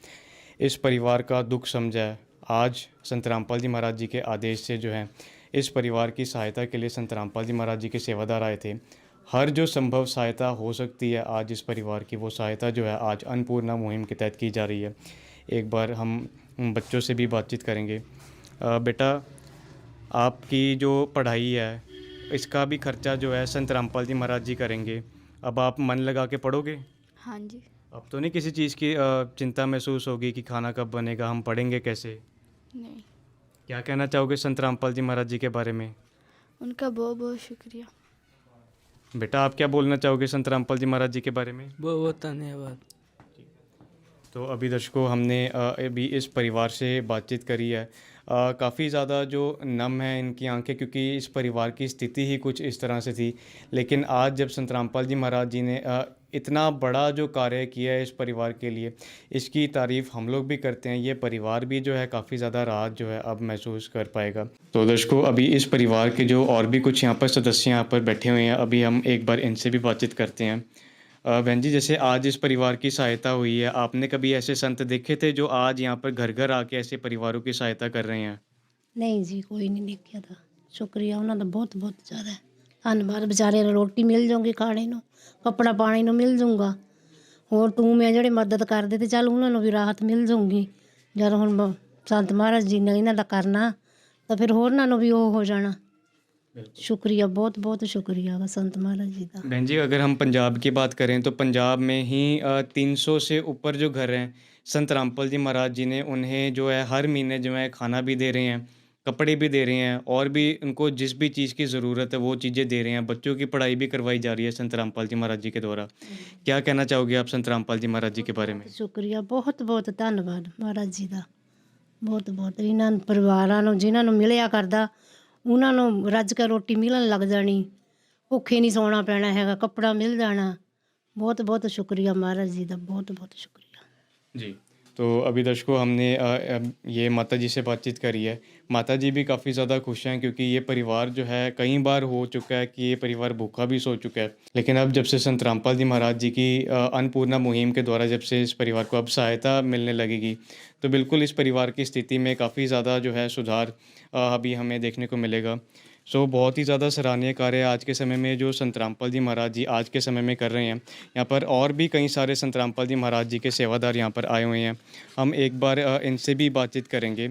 इस परिवार का दुख समझा है। आज संत रामपाल जी महाराज जी के आदेश से जो है इस परिवार की सहायता के लिए संत रामपाल जी महाराज जी के सेवादार आए थे। हर जो संभव सहायता हो सकती है आज इस परिवार की, वो सहायता जो है आज अन्नपूर्णा मुहिम के तहत की जा रही है। एक बार हम बच्चों से भी बातचीत करेंगे। बेटा, आपकी जो पढ़ाई है इसका भी खर्चा जो है संत रामपाल जी महाराज जी करेंगे। अब आप मन लगा के पढ़ोगे? हाँ जी। अब तो नहीं किसी चीज़ की चिंता महसूस होगी कि खाना कब बनेगा, हम पढ़ेंगे कैसे? नहीं। क्या कहना चाहोगे संत रामपाल जी महाराज जी के बारे में? उनका बहुत बहुत शुक्रिया। बेटा, आप क्या बोलना चाहोगे संत रामपाल जी महाराज जी के बारे में? बहुत बहुत धन्यवाद। तो अभी दर्शकों हमने अभी इस परिवार से बातचीत करी है। काफ़ी ज़्यादा जो नम है इनकी आंखें, क्योंकि इस परिवार की स्थिति ही कुछ इस तरह से थी। लेकिन आज जब संत रामपाल जी महाराज जी ने इतना बड़ा जो कार्य किया है इस परिवार के लिए, इसकी तारीफ़ हम लोग भी करते हैं। ये परिवार भी जो है काफ़ी ज़्यादा राहत जो है अब महसूस कर पाएगा। तो दर्शकों अभी इस परिवार के जो और भी कुछ यहाँ पर सदस्य यहाँ पर बैठे हुए हैं, अभी हम एक बार इनसे भी बातचीत करते हैं। बहन जी, जैसे आज इस परिवार की सहायता हुई है, आपने कभी ऐसे संत देखे थे जो आज यहाँ पर घर घर आके ऐसे परिवारों की सहायता कर रहे हैं? नहीं जी, कोई नहीं देखा था। शुक्रिया उन्होंने बहुत बहुत ज़्यादा धन्यवाद। बेचारे ਨੂੰ ਰੋਟੀ ਮਿਲ ਜਾਊਗੀ ਖਾਣੇ ਨੂੰ, ਕੱਪੜਾ ਪਾਣੀ ਨੂੰ ਮਿਲ ਜਾਊਗਾ। ਹੋਰ ਤੂੰ ਮੈਂ ਜਿਹੜੇ ਮਦਦ ਕਰਦੇ ਤੇ ਚੱਲ ਉਹਨਾਂ ਨੂੰ ਵੀ ਰਾਹਤ ਮਿਲ ਜਾਊਗੀ। ਜਦ ਹੁਣ ਸੰਤ ਮਹਾਰਾਜ ਜੀ ਨੇ ਇਹਨਾਂ ਦਾ ਕਰਨਾ ਤਾਂ ਫਿਰ ਹੋਰਨਾਂ ਨੂੰ ਵੀ ਉਹ ਹੋ ਜਾਣਾ। शुक्रिया, बहुत बहुत शुक्रिया संत महाराज जी का। बहन जी, अगर हम पंजाब की बात करें तो पंजाब में ही 300 से ऊपर जो घर हैं, संत रामपाल जी महाराज जी ने उन्हें जो है हर महीने जो है खाना भी दे रहे हैं, कपड़े भी दे रहे हैं, और भी उनको जिस भी चीज़ की ज़रूरत है वो चीज़ें दे रहे हैं। बच्चों की पढ़ाई भी करवाई जा रही है संत रामपाल जी महाराज जी के द्वारा। क्या कहना चाहोगे आप संत रामपाल जी महाराज जी के बारे में? शुक्रिया, बहुत बहुत धन्यवाद महाराज जी का। बहुत बहुत इन्होंने परिवारों ਨੂੰ ਜਿਨ੍ਹਾਂ ਨੂੰ ਮਿਲਿਆ ਕਰਦਾ ਉਹਨਾਂ ਨੂੰ ਰੱਜ ਕੇ ਰੋਟੀ ਮਿਲਣ ਲੱਗ ਜਾਣੀ, ਭੁੱਖੇ ਨਹੀਂ ਸੌਣਾ ਪੈਣਾ ਹੈਗਾ, ਕੱਪੜਾ ਮਿਲ ਜਾਣਾ। बहुत बहुत शुक्रिया महाराज जी का, बहुत बहुत शुक्रिया जी। तो अभी दर्शकों हमने ये माता जी से बातचीत करी है। माता जी भी काफ़ी ज़्यादा खुश हैं क्योंकि ये परिवार जो है कई बार हो चुका है कि ये परिवार भूखा भी सो चुका है, लेकिन अब जब से संत रामपाल जी महाराज जी की अन्नपूर्णा मुहिम के द्वारा जब से इस परिवार को अब सहायता मिलने लगेगी तो बिल्कुल इस परिवार की स्थिति में काफ़ी ज़्यादा जो है सुधार अभी हमें देखने को मिलेगा। सो बहुत ही ज़्यादा सराहनीय कार्य आज के समय में जो संत रामपाल जी महाराज जी आज के समय में कर रहे हैं। यहाँ पर और भी कई सारे संत रामपाल जी महाराज जी के सेवादार यहाँ पर आए हुए हैं। हम एक बार इनसे भी बातचीत करेंगे।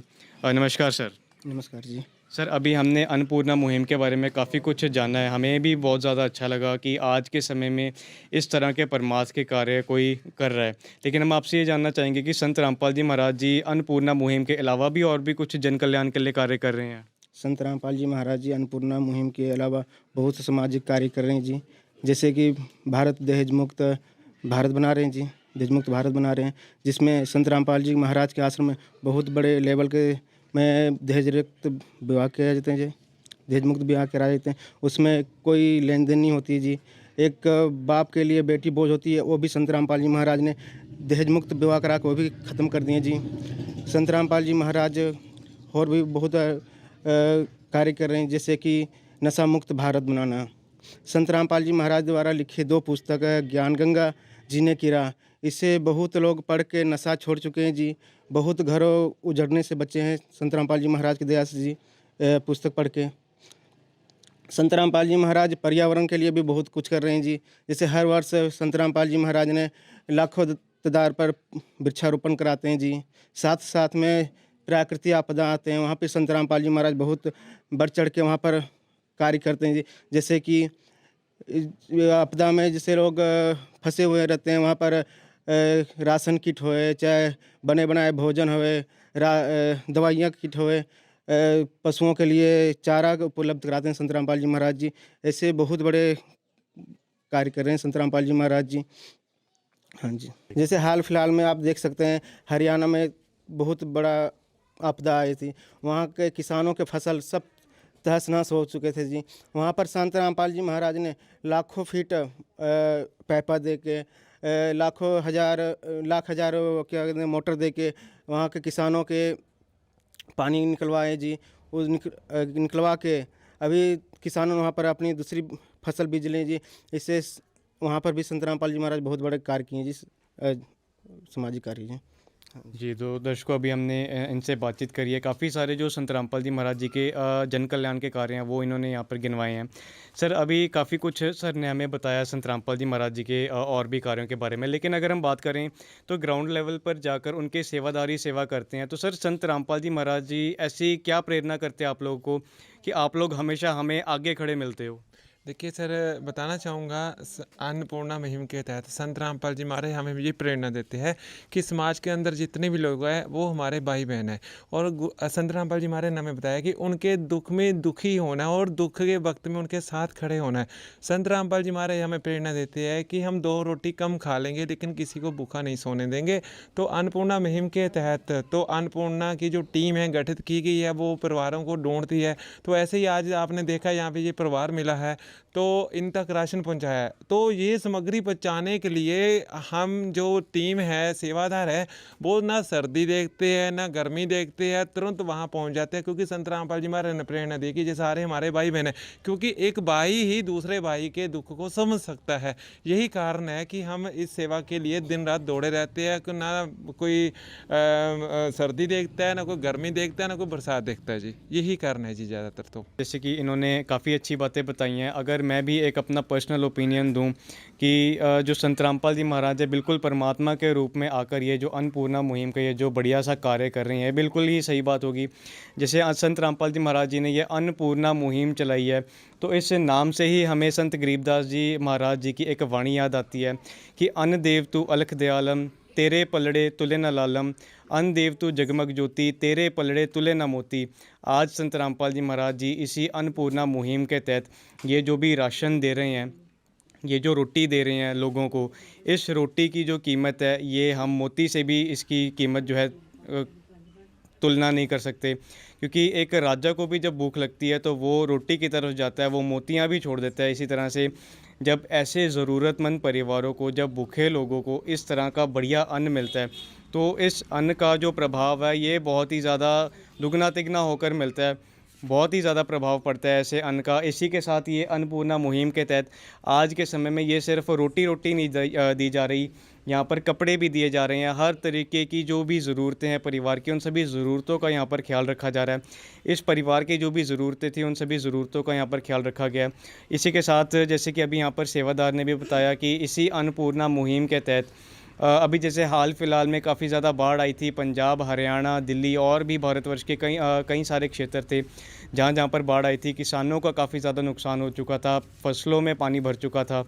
नमस्कार सर। नमस्कार जी। सर, अभी हमने अन्नपूर्णा मुहिम के बारे में काफ़ी कुछ जाना है। हमें भी बहुत ज़्यादा अच्छा लगा कि आज के समय में इस तरह के परमार्थ के कार्य कोई कर रहा है, लेकिन हम आपसे ये जानना चाहेंगे कि संत रामपाल जी महाराज जी अन्नपूर्णा मुहिम के अलावा भी और भी कुछ जन कल्याण के लिए कार्य कर रहे हैं? संत रामपाल जी महाराज जी अन्नपूर्णा मुहिम के अलावा बहुत से सामाजिक कार्य कर रहे हैं जी। जैसे कि भारत दहेज मुक्त भारत बना रहे हैं जी, दहेज मुक्त भारत बना रहे हैं, जिसमें संत रामपाल जी महाराज के आश्रम में बहुत बड़े लेवल के में दहेज मुक्त विवाह किया जाते हैं जी, दहेज मुक्त विवाह कराए जाते हैं। उसमें कोई लेन देन नहीं होती है जी। एक बाप के लिए बेटी बोझ होती है, वो भी संत रामपाल जी महाराज ने दहेज मुक्त विवाह करा के वो भी ख़त्म कर दिए जी। संत रामपाल जी महाराज और भी बहुत कार्य कर रहे हैं, जैसे कि नशा मुक्त भारत बनाना। संत रामपाल जी महाराज द्वारा लिखी 2 पुस्तक है, ज्ञान गंगा, जीने की राह। इससे बहुत लोग पढ़ के नशा छोड़ चुके हैं जी। बहुत घरों उजड़ने से बचे हैं संत रामपाल जी महाराज की दया से जी, पुस्तक पढ़ के। संत रामपाल जी महाराज पर्यावरण के लिए भी बहुत कुछ कर रहे हैं जी। जैसे हर वर्ष संत रामपाल जी महाराज ने लाखों तादाद पर वृक्षारोपण कराते हैं जी। साथ साथ में प्राकृतिक आपदा आते हैं, वहाँ पे संत रामपाल जी महाराज बहुत बढ़ चढ़ के वहाँ पर कार्य करते हैं जी। जैसे कि आपदा में जैसे लोग फंसे हुए रहते हैं, वहाँ पर राशन किट होए, चाहे बने बनाए भोजन होए, दवाइयाँ किट होए, पशुओं के लिए चारा उपलब्ध कराते हैं संत रामपाल जी महाराज जी। ऐसे बहुत बड़े कार्य कर रहे हैं संत रामपाल जी महाराज जी। हाँ जी। जैसे हाल फिलहाल में आप देख सकते हैं हरियाणा में बहुत बड़ा आपदा आई थी, वहाँ के किसानों के फसल सब तहस नहस हो चुके थे जी। वहाँ पर संत रामपाल जी महाराज ने लाखों फीट पाइपा दे के लाखों लाख हजारों क्या कहते हैं मोटर दे के वहाँ के किसानों के पानी निकलवाए जी। वो निकलवा के अभी किसानों वहाँ पर अपनी दूसरी फसल बीज लें जी। इससे वहाँ पर भी संत रामपाल जी महाराज बहुत बड़े कार्य किए जी, सामाजिक कार्य जी। जी, तो दर्शकों अभी हमने इनसे बातचीत करी है। काफ़ी सारे जो संत रामपाल जी महाराज जी के जन कल्याण के कार्य हैं वो इन्होंने यहाँ पर गिनवाए हैं। सर अभी काफ़ी कुछ सर ने हमें बताया संत रामपाल जी महाराज जी के और भी कार्यों के बारे में, लेकिन अगर हम बात करें तो ग्राउंड लेवल पर जाकर उनके सेवादारी सेवा करते हैं। तो सर संत रामपाल जी महाराज जी ऐसी क्या प्रेरणा करते हैं आप लोगों को कि आप लोग हमेशा हमें आगे खड़े मिलते हो? देखिए सर, बताना चाहूँगा अन्नपूर्णा मुहिम के तहत संत रामपाल जी महाराज हमें ये प्रेरणा देते हैं कि समाज के अंदर जितने भी लोग हैं वो हमारे भाई बहन हैं। और संत रामपाल जी महाराज ने हमें बताया कि उनके दुख में दुखी होना है और दुख के वक्त में उनके साथ खड़े होना है। संत रामपाल जी महाराज हमें प्रेरणा देते हैं कि हम 2 रोटी कम खा लेंगे लेकिन किसी को भूखा नहीं सोने देंगे। तो अन्नपूर्णा मुहिम के तहत तो अन्नपूर्णा की जो टीम है गठित की गई है वो परिवारों को ढूंढती है। तो ऐसे ही आज आपने देखा यहाँ पे ये परिवार मिला है तो इन तक राशन पहुंचाया है। तो ये सामग्री पहुंचाने के लिए हम जो टीम है सेवादार है वो ना सर्दी देखते हैं ना गर्मी देखते हैं, तुरंत वहाँ पहुँच जाते हैं। क्योंकि संत रामपाल जी महाराज ने प्रेरणा दी कि ये सारे हमारे भाई बहन हैं, क्योंकि एक भाई ही दूसरे भाई के दुख को समझ सकता है। यही कारण है कि हम इस सेवा के लिए दिन रात दौड़े रहते हैं। कि ना कोई सर्दी देखता है, ना कोई गर्मी देखता है, ना कोई बरसात देखता है जी। यही कारण है जी ज़्यादातर। तो जैसे कि इन्होंने काफ़ी अच्छी बातें बताई हैं। अगर मैं भी एक अपना पर्सनल ओपिनियन दूं कि जो संत रामपाल जी महाराज है बिल्कुल परमात्मा के रूप में आकर ये जो अन्नपूर्णा मुहिम का ये जो बढ़िया सा कार्य कर रही है बिल्कुल ही सही बात होगी। जैसे आज संत रामपाल जी महाराज जी ने ये अन्नपूर्णा मुहिम चलाई है तो इस नाम से ही हमें संत गरीबदास जी महाराज जी की एक वाणी याद आती है कि अन्न देव तू अलख दयालम, तेरे पलड़े तुले न लालम, अन्न देव तू जगमग ज्योति, तेरे पलड़े तुले न मोती। आज संत रामपाल जी महाराज जी इसी अन्नपूर्णा मुहिम के तहत ये जो भी राशन दे रहे हैं, ये जो रोटी दे रहे हैं लोगों को, इस रोटी की जो कीमत है ये हम मोती से भी इसकी कीमत जो है तुलना नहीं कर सकते। क्योंकि एक राजा को भी जब भूख लगती है तो वो रोटी की तरफ जाता है, वो मोतियाँ भी छोड़ देता है। इसी तरह से जब ऐसे ज़रूरतमंद परिवारों को, जब भूखे लोगों को इस तरह का बढ़िया अन्न मिलता है तो इस अन्न का जो प्रभाव है ये बहुत ही ज़्यादा दुगना तिगना होकर मिलता है, बहुत ही ज़्यादा प्रभाव पड़ता है ऐसे अन्न का। इसी के साथ ये अन्नपूर्णा मुहिम के तहत आज के समय में ये सिर्फ रोटी नहीं दी जा रही, यहाँ पर कपड़े भी दिए जा रहे हैं। हर तरीके की जो भी ज़रूरतें हैं परिवार की, उन सभी ज़रूरतों का यहाँ पर ख्याल रखा जा रहा है। इस परिवार की जो भी ज़रूरतें थी उन सभी ज़रूरतों का यहाँ पर ख्याल रखा गया है। इसी के साथ जैसे कि अभी यहाँ पर सेवादार ने भी बताया कि इसी अन्नपूर्णा मुहिम के तहत अभी जैसे हाल फिलहाल में काफ़ी ज़्यादा बाढ़ आई थी, पंजाब, हरियाणा, दिल्ली और भी भारतवर्ष के कई सारे क्षेत्र थे जहाँ पर बाढ़ आई थी। किसानों का काफ़ी ज़्यादा नुकसान हो चुका था, फसलों में पानी भर चुका था,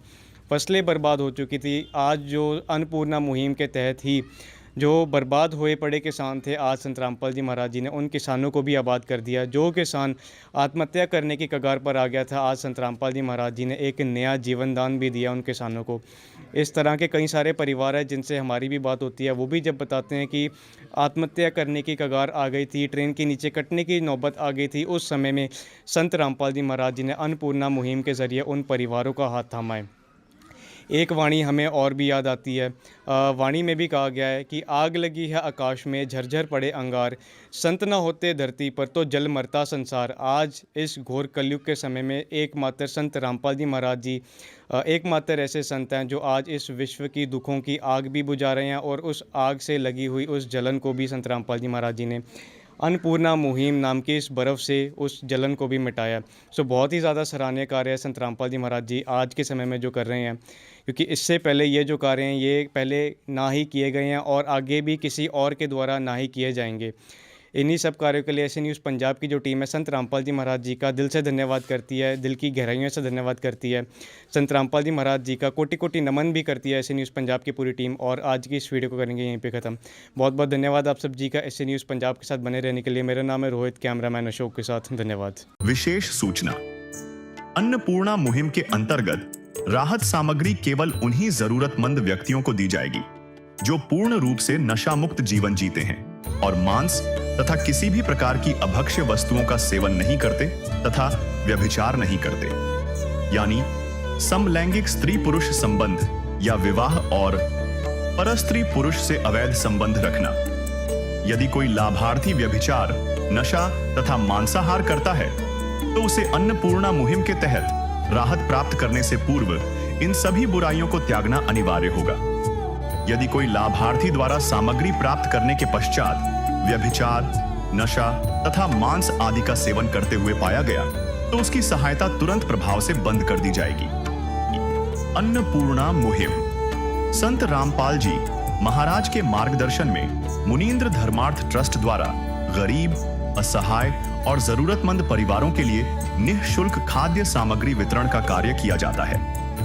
फसलें बर्बाद हो चुकी थी। आज जो अन्नपूर्णा मुहिम के तहत ही जो बर्बाद हुए पड़े किसान थे, आज संत रामपाल जी महाराज जी ने उन किसानों को भी आबाद कर दिया। जो किसान आत्महत्या करने की कगार पर आ गया था, आज संत रामपाल जी महाराज जी ने एक नया जीवन दान भी दिया उन किसानों को। इस तरह के कई सारे परिवार हैं जिनसे हमारी भी बात होती है, वो भी जब बताते हैं कि आत्महत्या करने की कगार आ गई थी, ट्रेन के नीचे कटने की नौबत आ गई थी, उस समय में संत रामपाल जी महाराज जी ने अन्नपूर्णा मुहिम के ज़रिए उन परिवारों का हाथ थामा है। एक वाणी हमें और भी याद आती है। वाणी में भी कहा गया है कि आग लगी है आकाश में, झरझर पड़े अंगार, संत न होते धरती पर तो जल मरता संसार। आज इस घोर कलयुग के समय में एकमात्र संत रामपाल जी महाराज जी एकमात्र ऐसे संत हैं जो आज इस विश्व की दुखों की आग भी बुझा रहे हैं और उस आग से लगी हुई उस जलन को भी संत रामपाल जी महाराज जी ने अन्नपूर्णा मुहिम नाम की इस बर्फ़ से उस जलन को भी मिटाया। सो बहुत ही ज़्यादा सराहनीय कार्य है संत रामपाल जी महाराज जी आज के समय में जो कर रहे हैं, क्योंकि इससे पहले ये जो कार्य हैं ये पहले ना ही किए गए हैं और आगे भी किसी और के द्वारा ना ही किए जाएंगे। इन्हीं सब कार्यों के लिए ऐसे न्यूज़ पंजाब की जो टीम है संत रामपाल जी महाराज जी का दिल से धन्यवाद करती है, दिल की गहराइयों से धन्यवाद करती है। संत रामपाल जी महाराज जी का कोटि कोटि नमन भी करती है ऐसे न्यूज़ पंजाब की पूरी टीम। और आज की इस वीडियो को करेंगे यहीं पे ख़त्म। बहुत बहुत धन्यवाद आप सब जी का ऐसे न्यूज़ पंजाब के साथ बने रहने के लिए। मेरा नाम है रोहित, कैमरामैन अशोक के साथ। धन्यवाद। विशेष सूचना, अन्नपूर्णा मुहिम के अंतर्गत राहत सामग्री केवल उन्हीं जरूरतमंद व्यक्तियों को दी जाएगी जो पूर्ण रूप से नशा मुक्त जीवन जीते हैं। और मांस तथा किसी भी प्रकार की अभक्ष्य वस्तुओं का सेवन नहीं करते तथा व्यभिचार नहीं करते, यानी समलैंगिक स्त्री पुरुष संबंध या विवाह और परस्त्री पुरुष से अवैध संबंध रखना। यदि कोई लाभार्थी व्यभिचार, नशा तथा मांसाहार करता है तो उसे अन्नपूर्णा मुहिम के तहत राहत प्राप्त करने से पूर्व इन सभी बुराइयों को त्यागना अनिवार्य होगा। यदि कोई लाभार्थी द्वारा सामग्री प्राप्त करने के पश्चात व्यभिचार, नशा तथा मांस आदि का सेवन करते हुए पाया गया तो उसकी सहायता तुरंत प्रभाव से बंद कर दी जाएगी। अन्नपूर्णा मुहिम। संत रामपाल जी महाराज के मार्गदर्शन में मुनींद्र धर्मार्थ ट्रस्ट द्वारा गरीब, असहाय और जरूरतमंद परिवारों के लिए निःशुल्क खाद्य सामग्री वितरण का कार्य किया जाता है।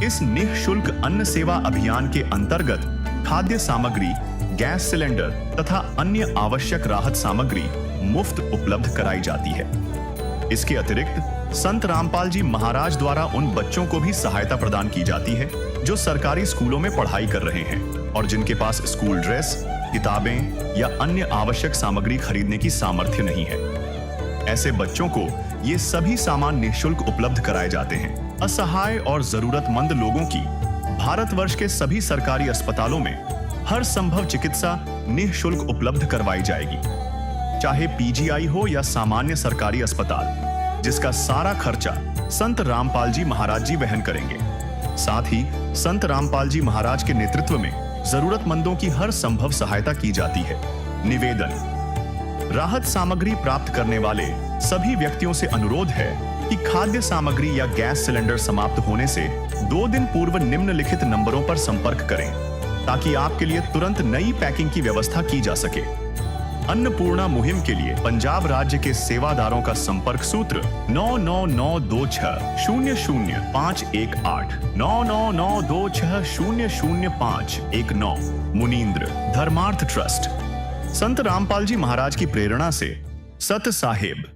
इस निःशुल्क अन्न सेवा अभियान के अंतर्गत खाद्य सामग्री, गैस सिलेंडर तथा अन्य आवश्यक राहत सामग्री मुफ्त उपलब्ध कराई जाती है। इसके अतिरिक्त संत रामपाल जी महाराज द्वारा उन बच्चों को भी सहायता प्रदान की जाती है जो सरकारी स्कूलों में पढ़ाई कर रहे हैं और जिनके पास स्कूल ड्रेस, किताबें या अन्य आवश्यक सामग्री खरीदने की सामर्थ्य नहीं है। ऐसे बच्चों को ये सभी सामान निःशुल्क उपलब्ध कराए जाते हैं। असहाय और जरूरतमंद लोगों की भारतवर्ष के सभी सरकारी अस्पतालों में हर संभव चिकित्सा निःशुल्क उपलब्ध करवाई जाएगी, चाहे पीजीआई हो या सामान्य सरकारी अस्पताल, जिसका सारा खर्चा संत रामपाल जी महाराज जी वहन करेंगे। साथ ही संत रामपाल जी महाराज के नेतृत्व में जरूरतमंदों की हर संभव सहायता की जाती है। निवेदन। राहत सामग्री प्राप्त करने वाले सभी व्यक्तियों से अनुरोध है कि खाद्य सामग्री या गैस सिलेंडर समाप्त होने से 2 दिन पूर्व निम्नलिखित नंबरों पर संपर्क करें ताकि आपके लिए तुरंत नई पैकिंग की व्यवस्था की जा सके। अन्नपूर्णा मुहिम के लिए पंजाब राज्य के सेवादारों का संपर्क सूत्र 9992600518 9992600519। मुनींद्र धर्मार्थ ट्रस्ट। संत रामपाल जी महाराज की प्रेरणा से सत साहिब।